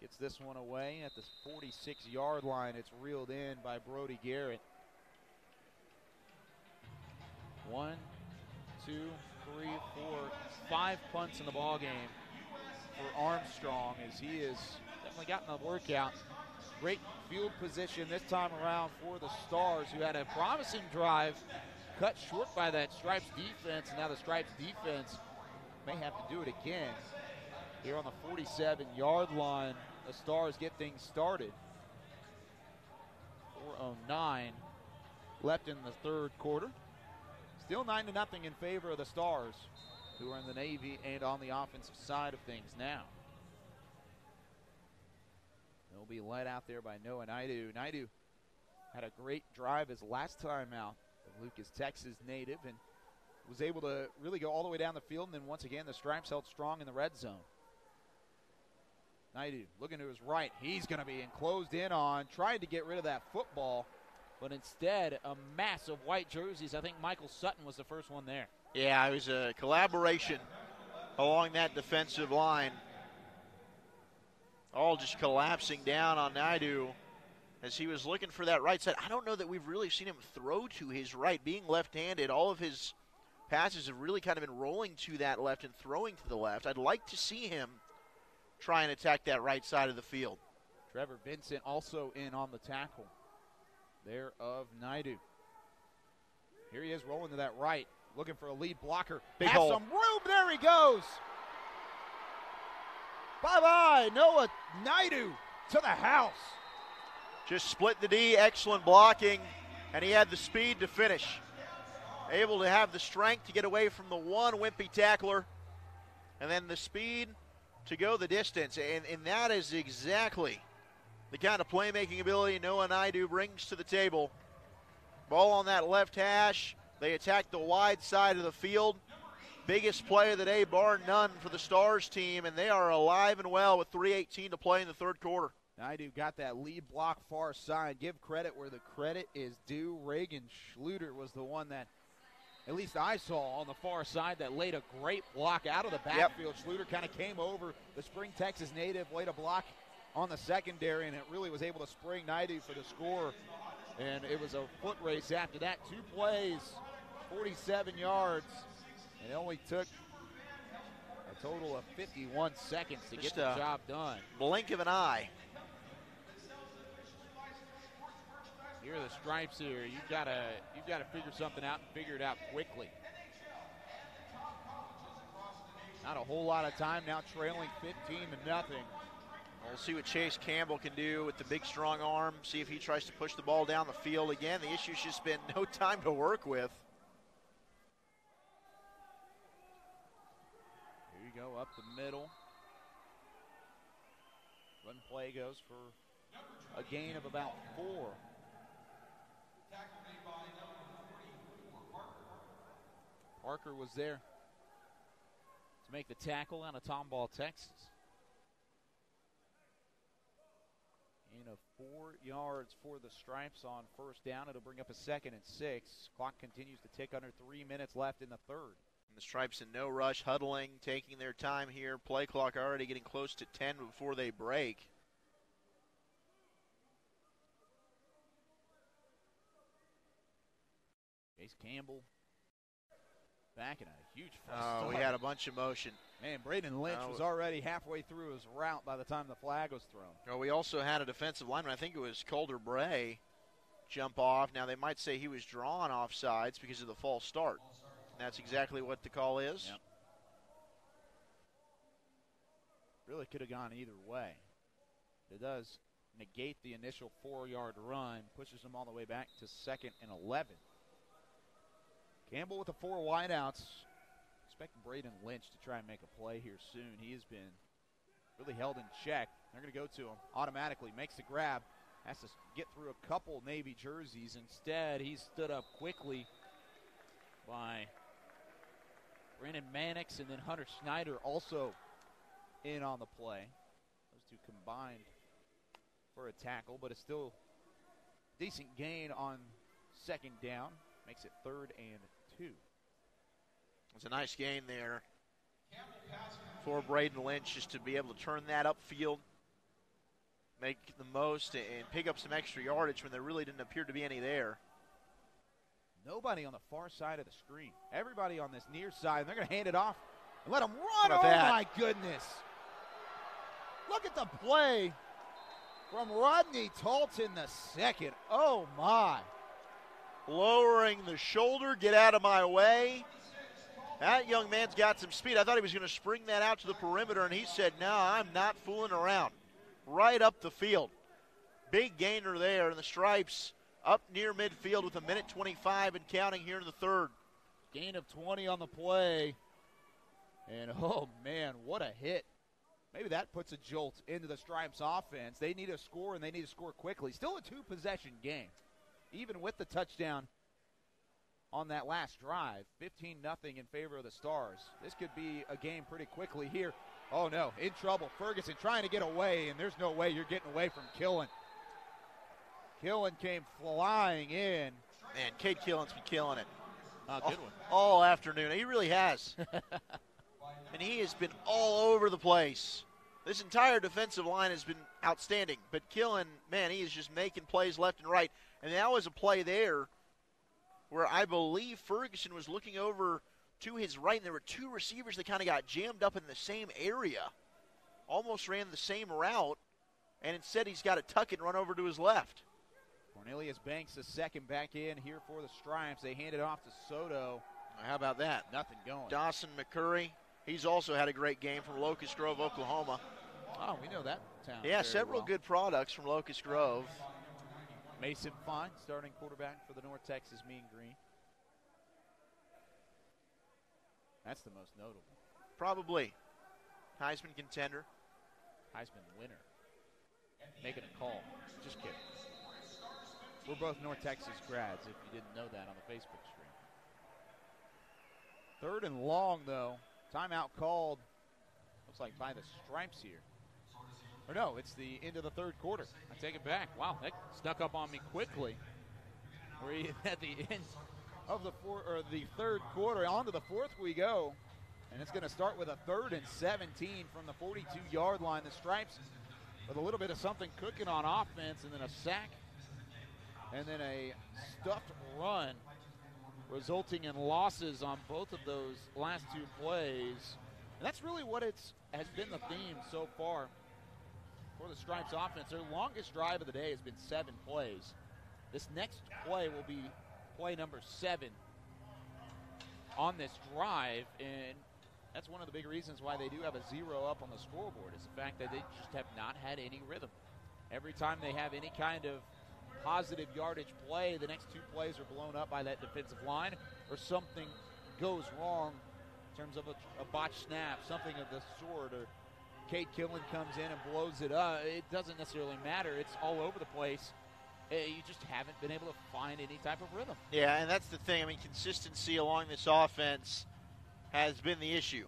Gets this one away at the 46-yard line. It's reeled in by Brody Garrett. 1, 2, 3, 4, 5 punts in the ball game for Armstrong as he has definitely gotten the workout. Great field position this time around for the Stars, who had a promising drive cut short by that Stripes defense, and now the Stripes defense may have to do it again. Here on the 47-yard line, the Stars get things started. 4:09 left in the third quarter. Still 9-0 in favor of the Stars, who are in the Navy and on the offensive side of things now. They'll be led out there by Noah Naidu. Naidu had a great drive his last time out. Lucas, Texas native, and was able to really go all the way down the field. And then once again, the Stripes held strong in the red zone. Naidu looking to his right. He's going to be enclosed in on, trying to get rid of that football, but instead a mass of white jerseys. I think Michael Sutton was the first one there. Yeah, it was a collaboration along that defensive line. All just collapsing down on Naidu as he was looking for that right side. I don't know that we've really seen him throw to his right. Being left-handed, all of his passes have really kind of been rolling to that left and throwing to the left. I'd like to see him try and attack that right side of the field. Trevor Vincent also in on the tackle there of Naidu. Here he is rolling to that right, looking for a lead blocker. Big Has hole. some room. There he goes. Bye-bye, Noah Naidu to the house. Just split the D, excellent blocking, and he had the speed to finish. Able to have the strength to get away from the one wimpy tackler, and then the speed to go the distance. And that is exactly the kind of playmaking ability Noah Naidu brings to the table. Ball on that left hash. They attack the wide side of the field. Biggest play of the day, bar none, for the Stars team, and they are alive and well with 3:18 to play in the third quarter. Naidu got that lead block far side. Give credit where the credit is due. Reagan Schluter was the one that, at least I saw on the far side, that laid a great block out of the backfield. Yep. Schluter kind of came over. The Spring, Texas native laid a block on the secondary, and it really was able to spring Naidu for the score. And it was a foot race after that. 2 plays, 47 yards. And it only took a total of 51 seconds to get the job done. Blink of an eye. Here are the Stripes here. You've got to figure something out and figure it out quickly. Not a whole lot of time now, trailing 15-0. We'll see what Chase Campbell can do with the big, strong arm. See if he tries to push the ball down the field again. The issue's just been no time to work with. Here you go, up the middle. Run play goes for a gain of about 4. Parker was there to make the tackle out of Tomball, Texas. Gain of 4 yards for the Stripes on first down. It'll bring up a 2nd and 6. Clock continues to tick, under 3 minutes left in the third. And the Stripes in no rush, huddling, taking their time here. Play clock already getting close to 10 before they break. Chase Campbell back in a huge we had a bunch of motion. Man, Braden Lynch was already halfway through his route by the time the flag was thrown. Well, we also had a defensive lineman, I think it was Calder Bray, jump off. Now, they might say he was drawn offsides because of the false start. And that's exactly what the call is. Yep. Really could have gone either way. It does negate the initial 4-yard run, pushes them all the way back to 2nd and 11. Campbell with the 4 wideouts. Expect Braden Lynch to try and make a play here soon. He has been really held in check. They're going to go to him automatically. Makes the grab. Has to get through a couple Navy jerseys. Instead, he's stood up quickly by Brandon Mannix, and then Hunter Snyder also in on the play. Those two combined for a tackle, but it's still decent gain on 2nd down. Makes it 3rd and 2. It's a nice gain there for Braden Lynch, just to be able to turn that upfield, make the most, and pick up some extra yardage when there really didn't appear to be any there. Nobody on the far side of the screen. Everybody on this near side. And they're going to hand it off and let him run. Oh, that? My goodness. Look at the play from Rodney Talton II. Oh, my. Lowering the shoulder, get out of my way. That young man's got some speed. I thought he was going to spring that out to the perimeter, and he said, no, I'm not fooling around. Right up the field. Big gainer there, and the Stripes up near midfield with 1:25 and counting here in the third. Gain of 20 on the play. And, oh, man, what a hit. Maybe that puts a jolt into the Stripes offense. They need a score, and they need to score quickly. Still a 2-possession game, even with the touchdown on that last drive. 15-0 in favor of the Stars. This could be a game pretty quickly here. Oh, no, in trouble. Ferguson trying to get away, and there's no way you're getting away from Killen. Killen came flying in. Man, Cade Killen's been killing it. Good one. All afternoon. He really has. And he has been all over the place. This entire defensive line has been outstanding. But Killen, man, he is just making plays left and right. And that was a play there where I believe Ferguson was looking over to his right, and there were 2 receivers that kind of got jammed up in the same area. Almost ran the same route, and instead he's got to tuck it and run over to his left. Cornelius Banks, the second, back in here for the Stripes. They hand it off to Soto. How about that? Nothing going. Dawson McCurry, he's also had a great game from Locust Grove, Oklahoma. Oh, we know that town. Yeah, several good products from Locust Grove. Mason Fine, starting quarterback for the North Texas Mean Green. That's the most notable. Probably. Heisman contender. Heisman winner. Making a call. Just kidding. We're both North Texas grads, if you didn't know that on the Facebook stream. 3rd and long, though. Timeout called, looks like by the Stripes here. Or no, it's the end of the 3rd quarter. I take it back. Wow, that snuck up on me quickly. We're at the end of the 3rd quarter. On to the 4th we go. And it's going to start with a 3rd and 17 from the 42-yard line. The Stripes with a little bit of something cooking on offense, and then a sack, and then a stuffed run, resulting in losses on both of those last 2 plays. And that's really what has been the theme so far for the Stripes offense. Their longest drive of the day has been 7 plays. This next play will be play number 7 on this drive, and that's one of the big reasons why they do have a 0 up on the scoreboard, is the fact that they just have not had any rhythm. Every time they have any kind of positive yardage play, the next 2 plays are blown up by that defensive line, or something goes wrong in terms of a botched snap, something of the sort, or Cade Killen comes in and blows it up. It doesn't necessarily matter. It's all over the place. You just haven't been able to find any type of rhythm. Yeah, and that's the thing. I mean, consistency along this offense has been the issue.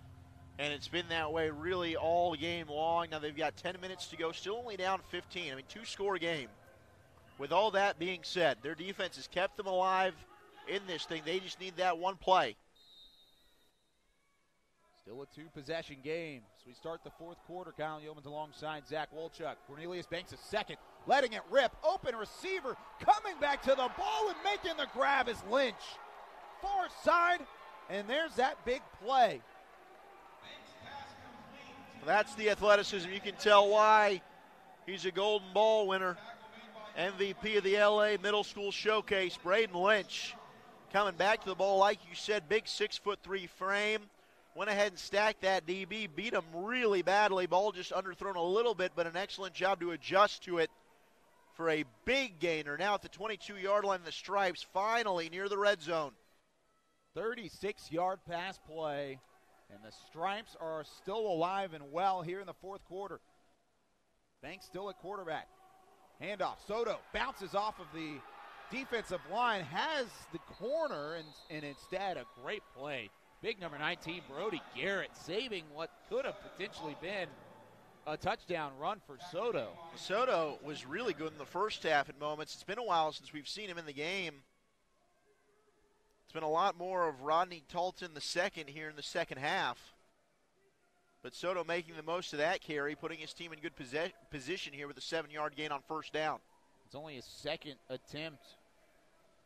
And it's been that way really all game long. Now they've got 10 minutes to go, still only down 15. I mean, 2-score game. with all that being said, their defense has kept them alive in this thing. They just need that one play. Still a two-possession game. So we start the fourth quarter. Kyle Yeomans alongside Zach Wolchuk. Cornelius Banks a second, letting it rip. Open receiver, coming back to the ball and making the grab is Lynch. Far side, and there's that big play. That's the athleticism. You can tell why he's a Golden Ball winner. MVP of the LA Middle School Showcase, Braden Lynch. Coming back to the ball, like you said, big 6'3" frame. Went ahead and stacked that DB, beat him really badly. Ball just underthrown a little bit, but an excellent job to adjust to it for a big gainer. Now at the 22-yard line, the Stripes finally near the red zone. 36-yard pass play, and the Stripes are still alive and well here in the fourth quarter. Banks still at quarterback. Handoff, Soto bounces off of the defensive line, has the corner, and instead a great play. Big number 19, Brody Garrett, saving what could have potentially been a touchdown run for Soto. Soto was really good in the first half at moments. It's been a while since we've seen him in the game. It's been a lot more of Rodney Talton the second here in the second half. But Soto making the most of that carry, putting his team in good position here with a 7-yard gain on first down. It's only his second attempt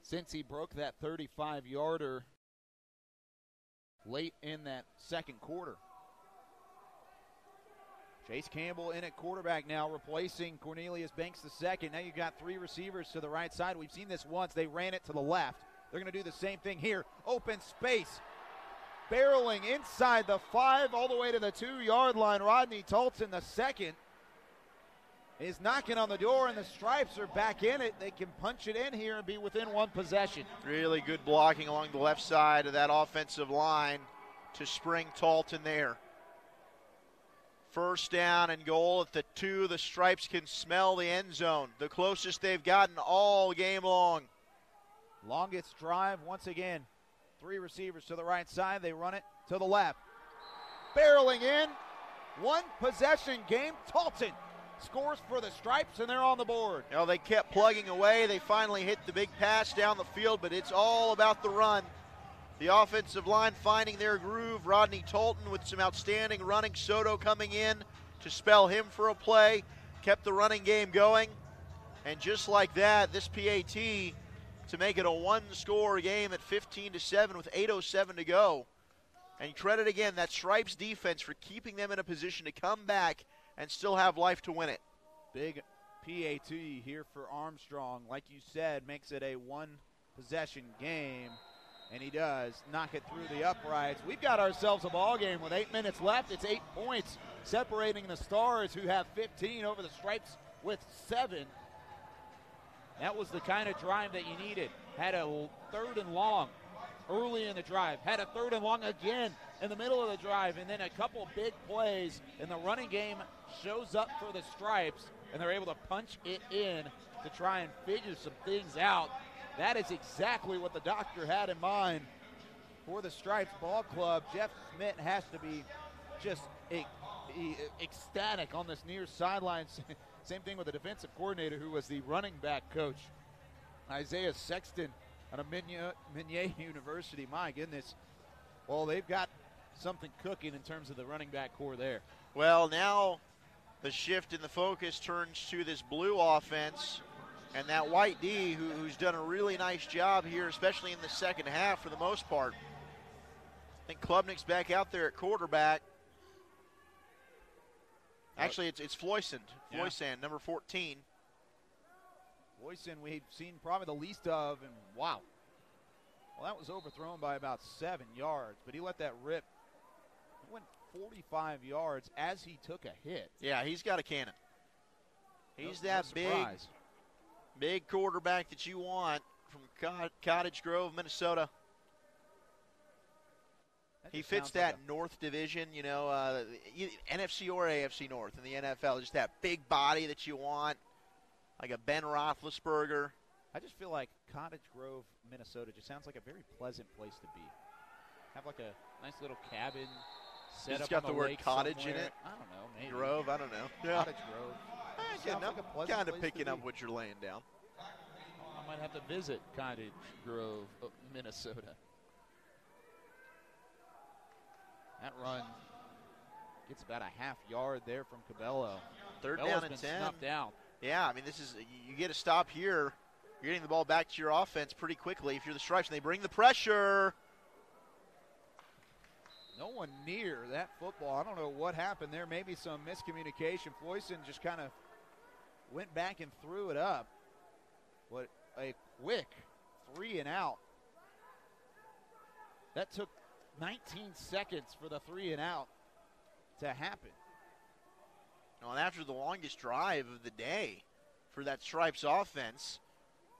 since he broke that 35-yarder late in that second quarter. Chase Campbell in at quarterback now, replacing Cornelius Banks II. Now you've got three receivers to the right side. We've seen this once. They ran it to the left. They're going to do the same thing here. Open space. Barreling inside the 5 all the way to the 2-yard line. Rodney Talton II is knocking on the door, and the Stripes are back in it. They can punch it in here and be within one possession. Really good blocking along the left side of that offensive line to spring Talton there. First down and goal at the 2. The Stripes can smell the end zone, the closest they've gotten all game long. Longest drive once again. 3 receivers to the right side. They run it to the left. Barreling in. One possession game. Talton scores for the Stripes, and they're on the board. You know, they kept plugging away. They finally hit the big pass down the field, but it's all about the run. The offensive line finding their groove. Rodney Talton with some outstanding running. Soto coming in to spell him for a play. Kept the running game going. And just like that, this PAT to make it a one-score game at 15-7 with 8:07 to go. And credit again that Stripes defense for keeping them in a position to come back and still have life to win it. Big PAT here for Armstrong. Like you said, makes it a one-possession game, and he does knock it through the uprights. We've got ourselves a ball game with 8 minutes left. It's 8 points separating the Stars, who have 15, over the Stripes with 7. That was the kind of drive that you needed. Had a 3rd and long early in the drive. Had a 3rd and long again in the middle of the drive, and then a couple big plays, and the running game shows up for the Stripes, and they're able to punch it in to try and figure some things out. That is exactly what the doctor had in mind for the Stripes ball club. Jeff Schmidt has to be just ecstatic on this near sideline. Same thing with the defensive coordinator, who was the running back coach, Isaiah Sexton, out of Minier University. My goodness. Well, they've got something cooking in terms of the running back core there. Well, now the shift in the focus turns to this blue offense and that white D, who's done a really nice job here, especially in the second half for the most part. I think Klubnik's back out there at quarterback. Actually, it's Floysand, number 14. Floysand we've seen probably the least of, and wow. Well, that was overthrown by about 7 yards, but he let that rip. It went 45 yards as he took a hit. Yeah, he's got a cannon. He's that no big quarterback that you want from Cottage Grove, Minnesota. He fits that North Division, NFC or AFC North in the NFL. Just that big body that you want, like a Ben Roethlisberger. I just feel like Cottage Grove, Minnesota just sounds like a very pleasant place to be. Have like a nice little cabin set up on the lake. It's got the word cottage somewhere. in it. I don't know. Maybe. Grove, I don't know. Cottage Grove. I'm kind of picking up what you're laying down. might have to visit Cottage Grove, Minnesota. That run gets about a half yard there from Cabello. Third Cabello's down and been 10. snuffed out. Yeah, I mean, you get a stop here. You're getting the ball back to your offense pretty quickly if you're the Stripes, and they bring the pressure. No one near that football. I don't know what happened there. Maybe some miscommunication. Floyson just kind of went back and threw it up. What a quick 3 and out. That took 19 seconds for the 3 and out to happen. And after the longest drive of the day for that Stripes offense,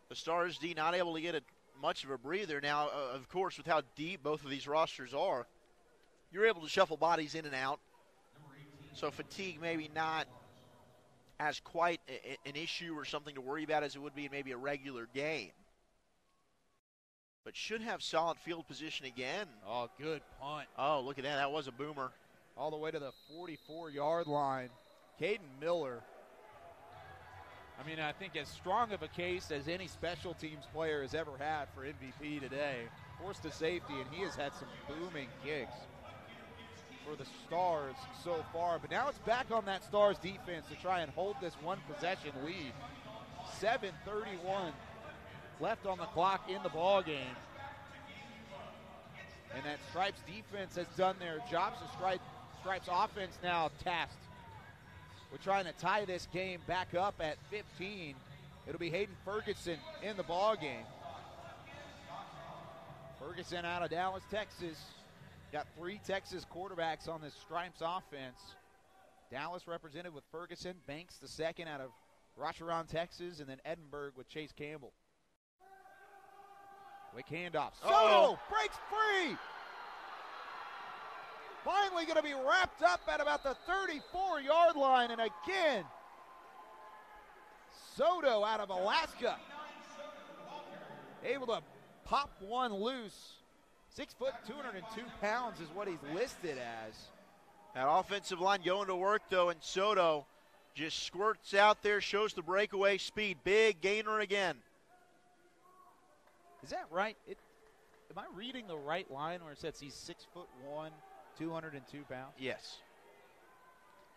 the Stars D not able to get much of a breather. Now, of course, with how deep both of these rosters are, you're able to shuffle bodies in and out. So fatigue maybe not as quite an issue or something to worry about as it would be in maybe a regular game. But should have solid field position again. Oh, good punt. Oh, look at that. That was a boomer. All the way to the 44-yard line. Caden Miller. I mean, I think as strong of a case as any special teams player has ever had for MVP today. Forced to safety, and he has had some booming kicks for the Stars so far. But now it's back on that Stars defense to try and hold this one possession lead. 7:31 left on the clock in the ball game. And that Stripes defense has done their job. So Stripes offense now tasked. We're trying to tie this game back up at 15. It'll be Hayden Ferguson in the ball game. Ferguson out of Dallas, Texas. Got 3 Texas quarterbacks on this Stripes offense. Dallas represented with Ferguson. Banks the second out of Rocheron, Texas. And then Edinburgh with Chase Campbell. Quick handoff. Soto breaks free. Finally going to be wrapped up at about the 34-yard line. And again, Soto out of Alaska. Able to pop one loose. 6 foot, 202 pounds is what he's listed as. That offensive line going to work, though, and Soto just squirts out there, shows the breakaway speed. Big gainer again. Is that right? Am I reading the right line where it says he's 6'1", 202 pounds? Yes.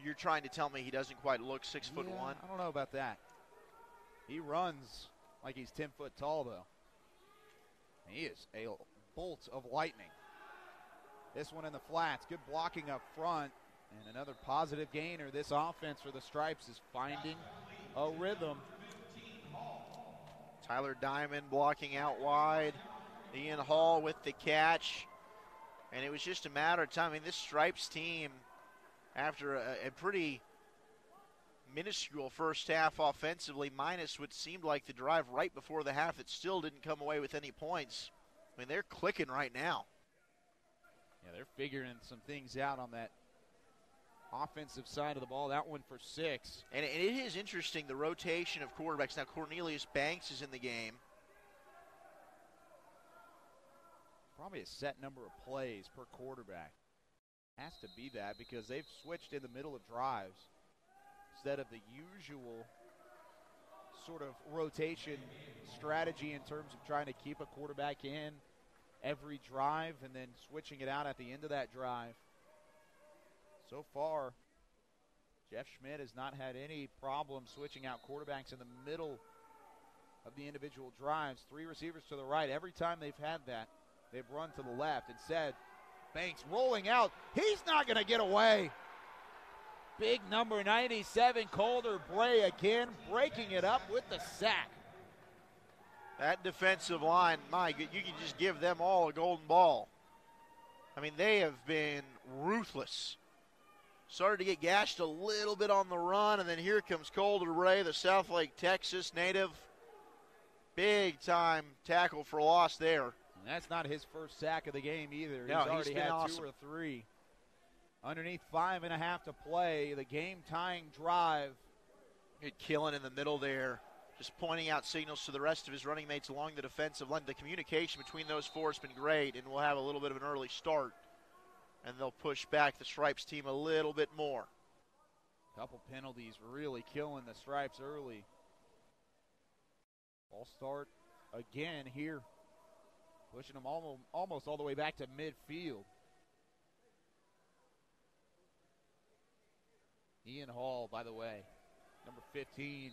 You're trying to tell me he doesn't quite look 6'1"? I don't know about that. He runs like he's 10 foot tall, though. He is a bolt of lightning. This one in the flats. Good blocking up front. And another positive gainer. This offense for the Stripes is finding a rhythm. Tyler Diamond blocking out wide. Ian Hall with the catch. And it was just a matter of time. I mean, this Stripes team, after a pretty minuscule first half offensively, minus what seemed like the drive right before the half that still didn't come away with any points. I mean, they're clicking right now. Yeah, they're figuring some things out on that offensive side of the ball. That one for 6. And it is interesting, the rotation of quarterbacks. Now, Cornelius Banks is in the game. Probably a set number of plays per quarterback. Has to be that because they've switched in the middle of drives instead of the usual sort of rotation strategy in terms of trying to keep a quarterback in every drive and then switching it out at the end of that drive. So far, Jeff Schmidt has not had any problem switching out quarterbacks in the middle of the individual drives. 3 receivers to the right. Every time they've had that, they've run to the left. Instead, Banks rolling out. He's not going to get away. Big number 97, Calder Bray again, breaking it up with the sack. That defensive line, my God, you can just give them all a golden ball. I mean, they have been ruthless. Started to get gashed a little bit on the run, and then here comes Calder Bray, the Southlake, Texas native. Big time tackle for loss there. And that's not his first sack of the game either. No, he's already had awesome. 2 or 3. Underneath 5.5 to play, the game-tying drive. Good killing in the middle there. Just pointing out signals to the rest of his running mates along the defensive line. The communication between those 4 has been great, and we'll have a little bit of an early start. And they'll push back the Stripes team a little bit more. Couple penalties really killing the Stripes early. Ball start again here, pushing them almost all the way back to midfield. Ian Hall, by the way, number 15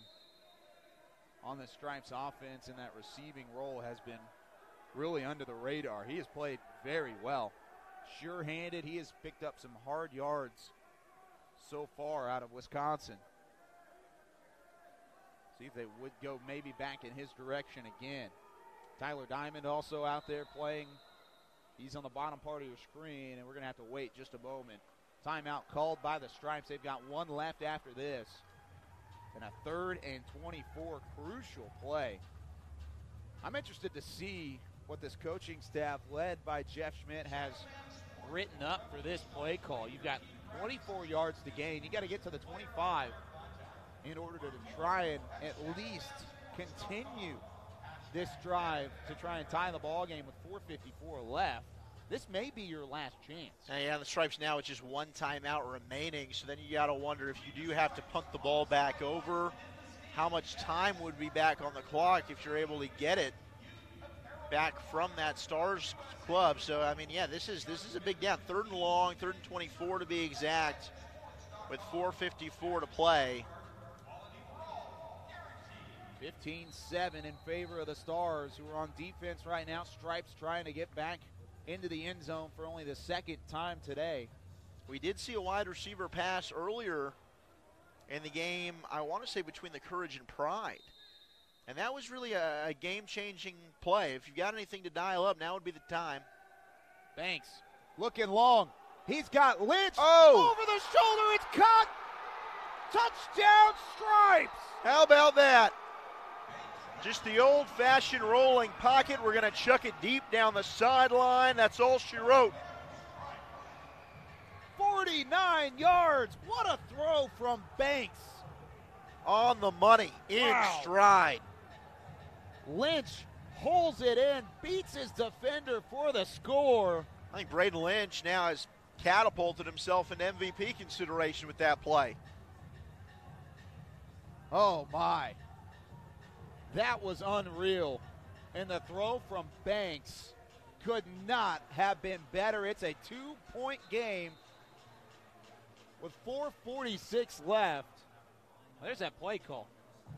on the Stripes offense in that receiving role, has been really under the radar. He has played very well. Sure-handed. He has picked up some hard yards so far out of Wisconsin. See if they would go maybe back in his direction again. Tyler Diamond also out there playing. He's on the bottom part of your screen, and we're going to have to wait just a moment. Timeout called by the Stripes. They've got one left after this. And a 3rd and 24, crucial play. I'm interested to see what this coaching staff, led by Jeff Schmidt, has written up for this play call. You've got 24 yards to gain. You got to get to the 25 in order to try and at least continue this drive to try and tie the ball game with 4:54 left. This may be your last chance. Yeah, the Stripes now with just one timeout remaining, so then you got to wonder if you do have to punt the ball back over, how much time would be back on the clock if you're able to get it back from that Stars club. So, I mean, yeah, this is a big down. 3rd and long, 3rd and 24 to be exact, with 4:54 to play. 15-7 in favor of the Stars, who are on defense right now. Stripes trying to get back into the end zone for only the 2nd time today. We did see a wide receiver pass earlier in the game, I want to say between the Courage and Pride. And that was really a game-changing play. If you've got anything to dial up, now would be the time. Banks looking long. He's got Lynch over the shoulder. It's caught. Touchdown, Stripes. How about that? Just the old-fashioned rolling pocket. We're going to chuck it deep down the sideline. That's all she wrote. 49 yards. What a throw from Banks. On the money, in stride. Lynch holds it in, beats his defender for the score. I think Braden Lynch now has catapulted himself into MVP consideration with that play. Oh, my. That was unreal. And the throw from Banks could not have been better. It's a 2-point game with 4:46 left. There's that play call.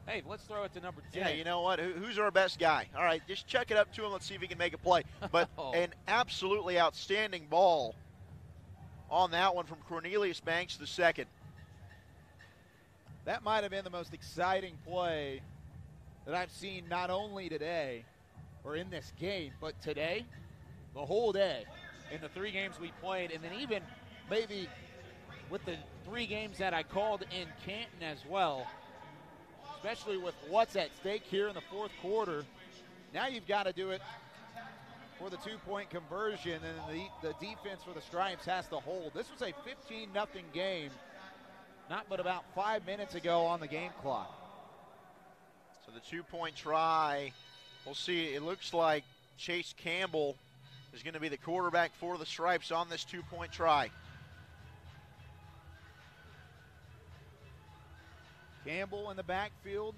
Hey, let's throw it to number 10. Yeah, you know what? Who's our best guy? All right, just check it up to him. Let's see if he can make a play. But an absolutely outstanding ball on that one from Cornelius Banks II. That might have been the most exciting play that I've seen not only today or in this game, but today, the whole day, in the 3 games we played, and then even maybe with the 3 games that I called in Canton as well, especially with what's at stake here in the 4th quarter. Now you've got to do it for the 2-point conversion, and the defense for the Stripes has to hold. This was a 15-0 game, not but about 5 minutes ago on the game clock. So the 2-point try, we'll see. It looks like Chase Campbell is going to be the quarterback for the Stripes on this 2-point try. Campbell in the backfield.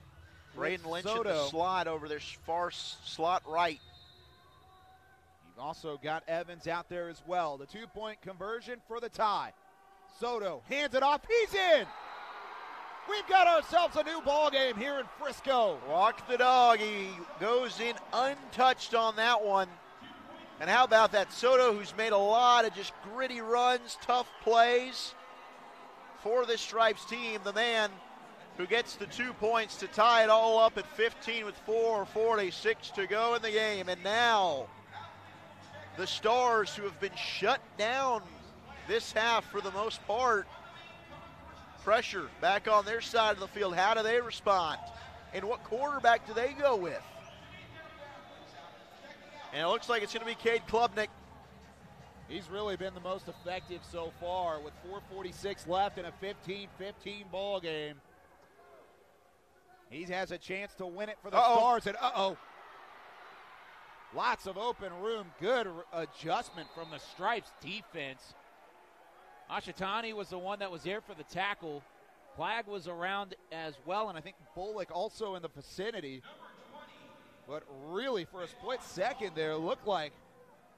Braden Lynch in Soto. the slot over their far slot right. You've also got Evans out there as well. The 2-point conversion for the tie. Soto hands it off. He's in. We've got ourselves a new ball game here in Frisco. Walk the dog. He goes in untouched on that one. And how about that Soto, who's made a lot of just gritty runs, tough plays for this Stripes team. The man who gets the 2 points to tie it all up at 15 with 4:46 to go in the game. And now the Stars, who have been shut down this half for the most part, pressure back on their side of the field. How do they respond? And what quarterback do they go with? And it looks like it's going to be Cade Klubnik. He's really been the most effective so far with 4:46 left in a 15-15 ball game. He has a chance to win it for the Stars. And lots of open room. Good adjustment from the Stripes defense. Ashitani was the one that was there for the tackle. Flagg was around as well, and I think Bullock also in the vicinity. But really, for a split second there, it looked like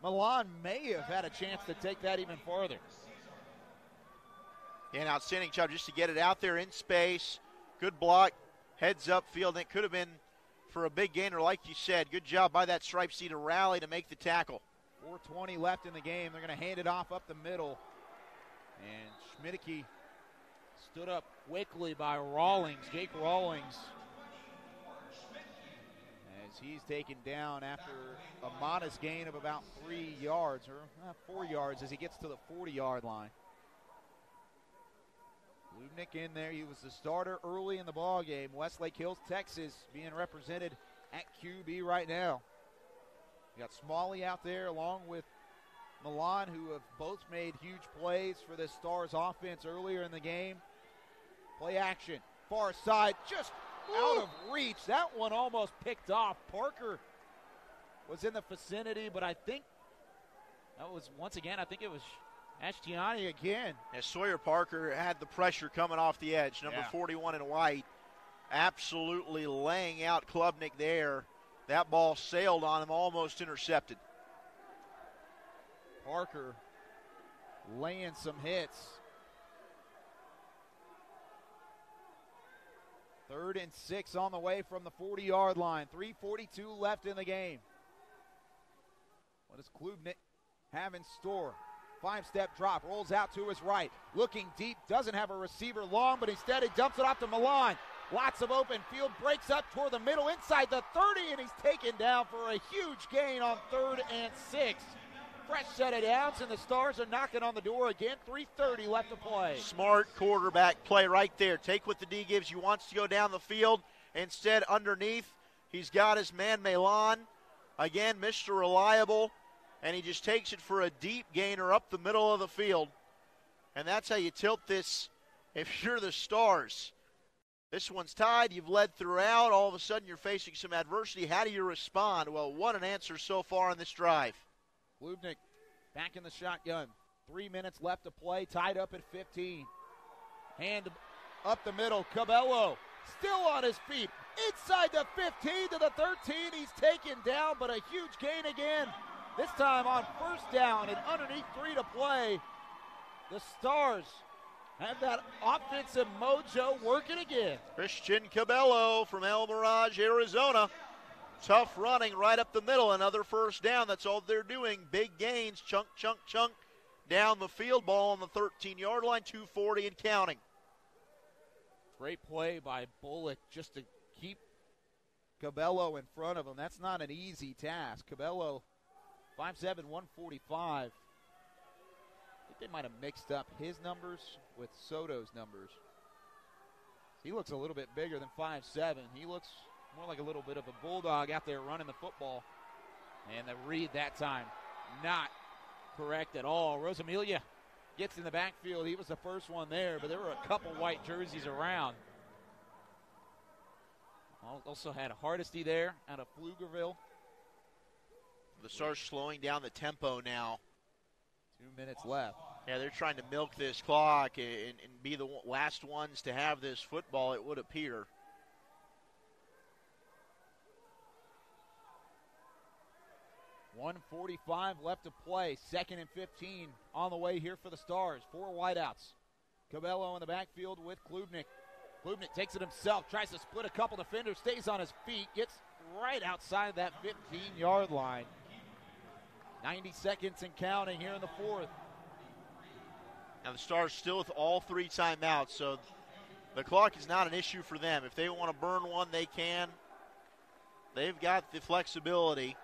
Milan may have had a chance to take that even farther. An outstanding job just to get it out there in space. Good block, heads up field. And it could have been for a big gainer, like you said. Good job by that Stripe C to rally to make the tackle. 4:20 left in the game. They're going to hand it off up the middle. And Schmidtke stood up quickly by Rawlings, Jake Rawlings, as he's taken down after a modest gain of about 3 yards, or 4 yards as he gets to the 40-yard line. Lubnik in there. He was the starter early in the ball game. Westlake Hills, Texas, being represented at QB right now. You got Smalley out there along with Milan, who have both made huge plays for this Stars offense earlier in the game. Play action, far side, just out of reach. That one almost picked off. Parker was in the vicinity, but I think that was, once again, I think it was Ashtiani again. As Sawyer Parker had the pressure coming off the edge, number 41 in white, absolutely laying out Klubnik there. That ball sailed on him, almost intercepted. Parker laying some hits. 3rd and 6 on the way from the 40-yard line. 3:42 left in the game. What does Klubnik have in store? 5-step drop, rolls out to his right. Looking deep, doesn't have a receiver long, but instead he dumps it off to Milan. Lots of open field, breaks up toward the middle, inside the 30, and he's taken down for a huge gain on 3rd and 6. Fresh set of downs, and the Stars are knocking on the door again. 3:30 left to play. Smart quarterback play right there. Take what the D gives. He wants to go down the field. Instead, underneath, he's got his man Milan. Again, Mr. Reliable, and he just takes it for a deep gainer up the middle of the field. And that's how you tilt this if you're the Stars. This one's tied. You've led throughout. All of a sudden, you're facing some adversity. How do you respond? Well, what an answer so far in this drive. Lubnik back in the shotgun. 3 minutes left to play, tied up at 15. Hand up the middle. Cabello still on his feet. Inside the 15 to the 13. He's taken down, but a huge gain again. This time on 1st down and underneath 3 to play. The Stars have that offensive mojo working again. Christian Cabello from El Mirage, Arizona. Tough running right up the middle. Another 1st down. That's all they're doing. Big gains. Chunk, chunk, chunk. Down the field. Ball on the 13-yard line. 2:40 and counting. Great play by Bullock just to keep Cabello in front of him. That's not an easy task. Cabello, 5'7", 145. I think they might have mixed up his numbers with Soto's numbers. He looks a little bit bigger than 5'7". He looks more like a little bit of a bulldog out there running the football. And the read that time, not correct at all. Rosamilia gets in the backfield. He was the first one there, but there were a couple white jerseys around. Also had Hardesty there out of Pflugerville. The Stars slowing down the tempo now. 2 minutes left. Yeah, they're trying to milk this clock and be the last ones to have this football, it would appear. .145 left to play. 2nd and 15 on the way here for the Stars. 4 wideouts. Cabello in the backfield with Klubnik. Klubnik takes it himself, tries to split a couple defenders, stays on his feet, gets right outside that 15-yard line. 90 seconds and counting here in the 4th. Now the Stars still with all 3 timeouts, so the clock is not an issue for them. If they want to burn one, they can. They've got the flexibility.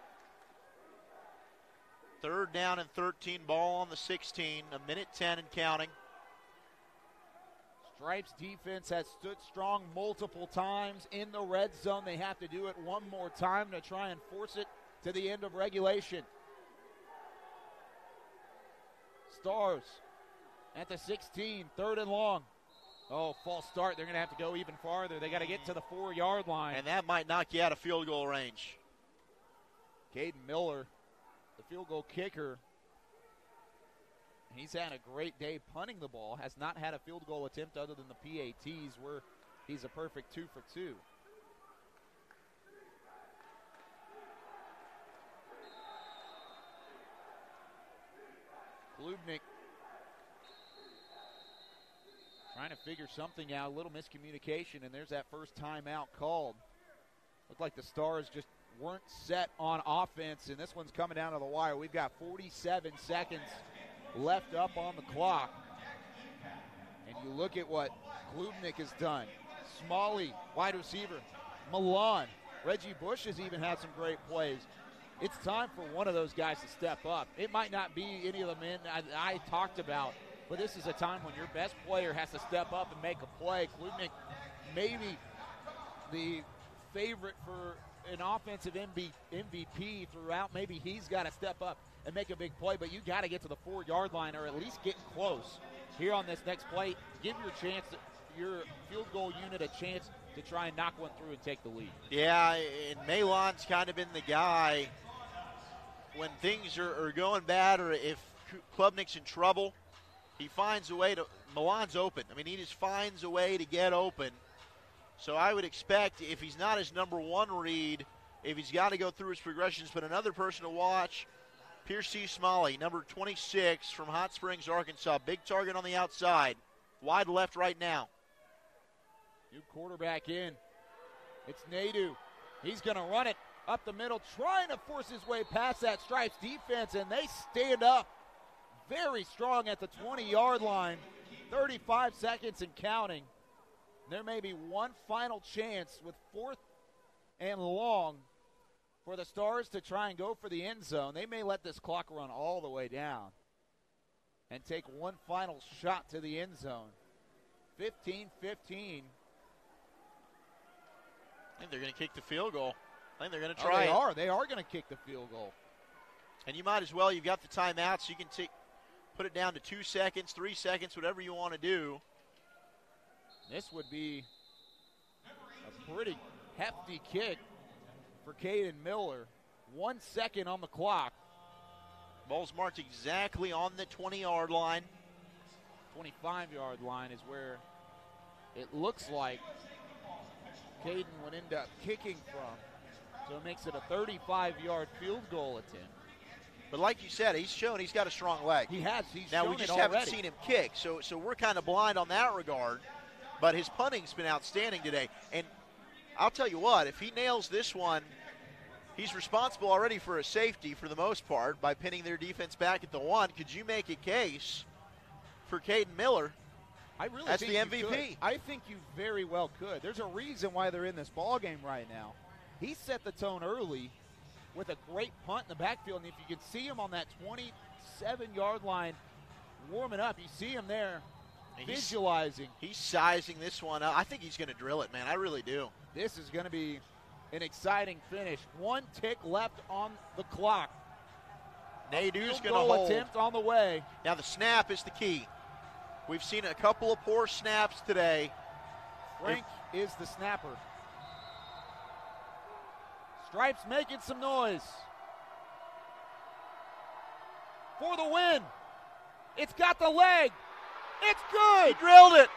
3rd down and 13, ball on the 16, 1:10 and counting. Stripes defense has stood strong multiple times in the red zone. They have to do it one more time to try and force it to the end of regulation. Stars at the 16, 3rd and long. Oh, false start. They're going to have to go even farther. They got to get to the 4-yard line. And that might knock you out of field goal range. Caden Miller, the field goal kicker. He's had a great day punting the ball. Has not had a field goal attempt other than the PATs where he's a perfect 2 for 2. Klubnik trying to figure something out, a little miscommunication, and there's that first timeout called. Looked like the Stars just weren't set on offense, and this one's coming down to the wire. We've got 47 seconds left up on the clock. And you look at what Klubnik has done. Smalley, wide receiver. Milan. Reggie Bush has even had some great plays. It's time for one of those guys to step up. It might not be any of the men I talked about, but this is a time when your best player has to step up and make a play. Klubnik, maybe the favorite for an offensive MVP throughout. Maybe he's got to step up and make a big play, but you got to get to the 4-yard line or at least get close. Here on this next play, give your field goal unit a chance to try and knock one through and take the lead. Yeah, and Milan's kind of been the guy when things are going bad, or if Klubnik's in trouble, he finds a way to – Milan's open. I mean, he just finds a way to get open. So I would expect if he's not his number one read, if he's got to go through his progressions, but another person to watch, Pierce C. Smalley, number 26 from Hot Springs, Arkansas. Big target on the outside. Wide left right now. New quarterback in. It's Nadeau. He's going to run it up the middle, trying to force his way past that Stripes defense, and they stand up very strong at the 20-yard line. 35 seconds and counting. There may be one final chance with 4th and long for the Stars to try and go for the end zone. They may let this clock run all the way down and take one final shot to the end zone. 15-15. I think they're going to kick the field goal. I think they're going to try it. They are going to kick the field goal. And you might as well. You've got the timeout, so you can put it down to 2 seconds, 3 seconds, whatever you want to do. This would be a pretty hefty kick for Caden Miller. 1 second on the clock. Ball's marked exactly on the 20-yard line. 25-yard line is where it looks like Caden would end up kicking from. So it makes it a 35-yard field goal attempt. But like you said, he's shown he's got a strong leg. He has. He's now shown we just it haven't already. seen him kick, so we're kind of blind on that regard. But his punting's been outstanding today. And I'll tell you what, if he nails this one, he's responsible already for a safety for the most part by pinning their defense back at the 1. Could you make a case for Caden Miller? I really That's think the you MVP. could. I think you very well could. There's a reason why they're in this ball game right now. He set the tone early with a great punt in the backfield, and if you can see him on that 27-yard line warming up, you see him there visualizing. He's sizing this one up. I think he's going to drill it, man. I really do. This is going to be an exciting finish. 1 tick left on the clock. Nadeau's going to hold. Attempt on the way. Now the snap is the key. We've seen a couple of poor snaps today. Frank is the snapper. Stripes making some noise. For the win. It's got the leg. It's good. He drilled it.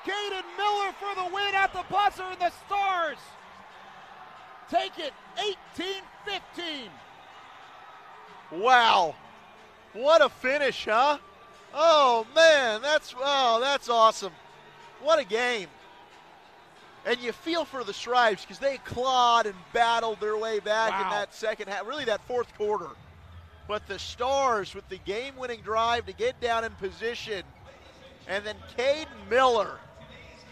Caden Miller for the win at the buzzer, and the Stars take it 18-15. Wow. What a finish, huh? Oh, man, that's awesome. What a game. And you feel for the Stripes because they clawed and battled their way back in that second half, really that fourth quarter. But the Stars with the game-winning drive to get down in position. And then Caden Miller,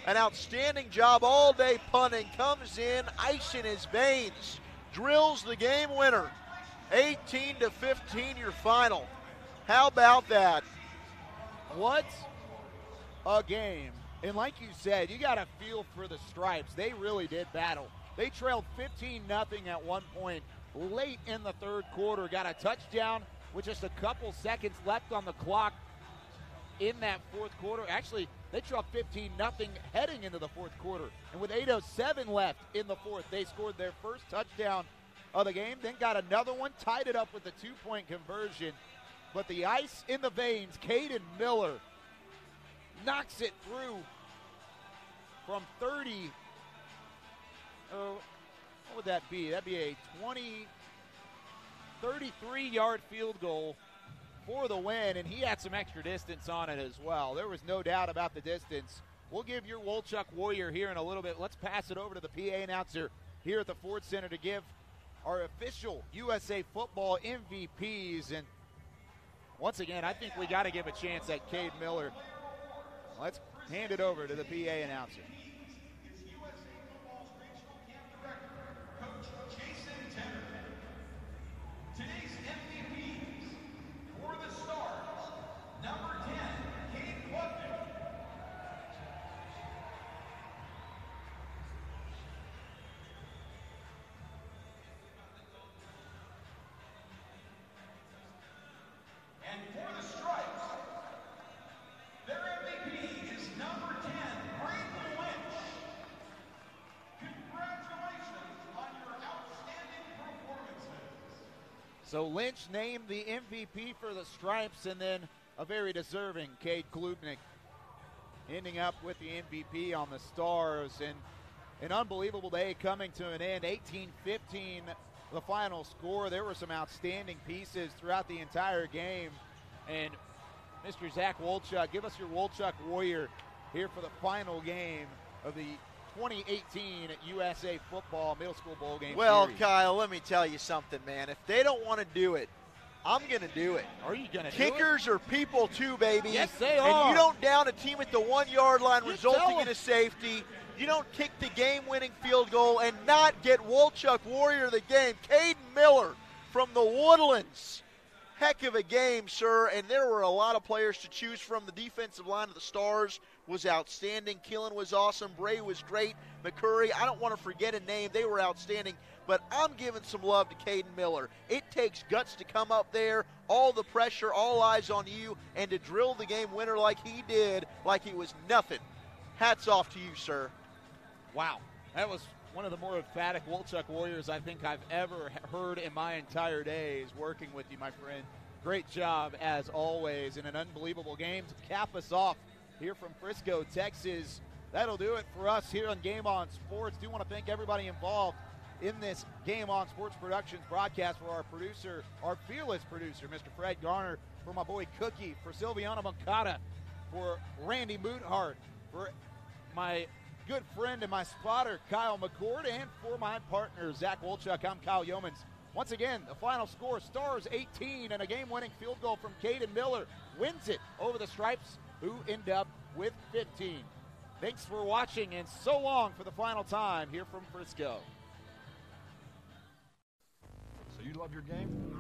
an outstanding job all day punting, comes in, ice in his veins, drills the game winner. 18-15 your final. How about that? What a game. And like you said, you got to feel for the Stripes. They really did battle. They trailed 15-0 at one point late in the third quarter. Got a touchdown with just a couple seconds left on the clock in that fourth quarter. Actually, they trailed 15-0 heading into the fourth quarter. And with 8:07 left in the fourth, they scored their first touchdown of the game, then got another one, tied it up with a 2-point conversion. But the ice in the veins, Caden Miller knocks it through from 30. What would that be? That'd be a 33-yard field goal for the win, and he had some extra distance on it as well. There was no doubt about the distance. We'll give your Wolchuk Warrior here in a little bit. Let's pass it over to the PA announcer here at the Ford Center to give our official USA football MVPs. And once again, I think we got to give a chance at Cade Miller. Let's hand it over to the PA announcer. Today's MVPs for the Stars, number 10, Cade Klubnik. And for the Stripes, their MVP is number 10, Brandon Lynch. Congratulations on your outstanding performances. So Lynch named the MVP for the Stripes, and then a very deserving Cade Klubnik ending up with the MVP on the Stars. And an unbelievable day coming to an end. 18-15 the final score. There were some outstanding pieces throughout the entire game. And Mr. Zach Wolchuk, give us your Wolchuk Warrior here for the final game of the 2018 USA Football Middle School Bowl Game Well, series. Kyle, let me tell you something, man. If they don't want to do it, I'm going to do it. Are you going to do it? Kickers are people too, baby. Yes, they and are. you don't down a team at the 1 yard line, You resulting tell in 'em. a safety. You don't kick the game-winning field goal and not get Wolchuk Warrior of the game. Caden Miller from the Woodlands. Heck of a game, sir. And there were a lot of players to choose from. The defensive line of the Stars was outstanding. Keelan was awesome. Bray was great. McCurry, I don't want to forget a name. They were outstanding. But I'm giving some love to Caden Miller. It takes guts to come up there, all the pressure, all eyes on you, and to drill the game winner like he did, like it was nothing. Hats off to you, sir. Wow. That was one of the more emphatic Wolchuk Warriors I think I've ever heard in my entire days working with you, my friend. Great job, as always, in an unbelievable game to cap us off here from Frisco, Texas. That'll do it for us here on Game On Sports. Do want to thank everybody involved in this Game On Sports Productions broadcast, for our producer, our fearless producer, Mr. Fred Garner, for my boy Cookie, for Silviana Moncada, for Randy Moothart, for my good friend and my spotter, Kyle McCord, and for my partner, Zach Wolchuk. I'm Kyle Yeomans. Once again, the final score, Stars 18, and a game-winning field goal from Caden Miller wins it over the Stripes, who end up with 15. Thanks for watching, and so long for the final time here from Frisco. So you love your game?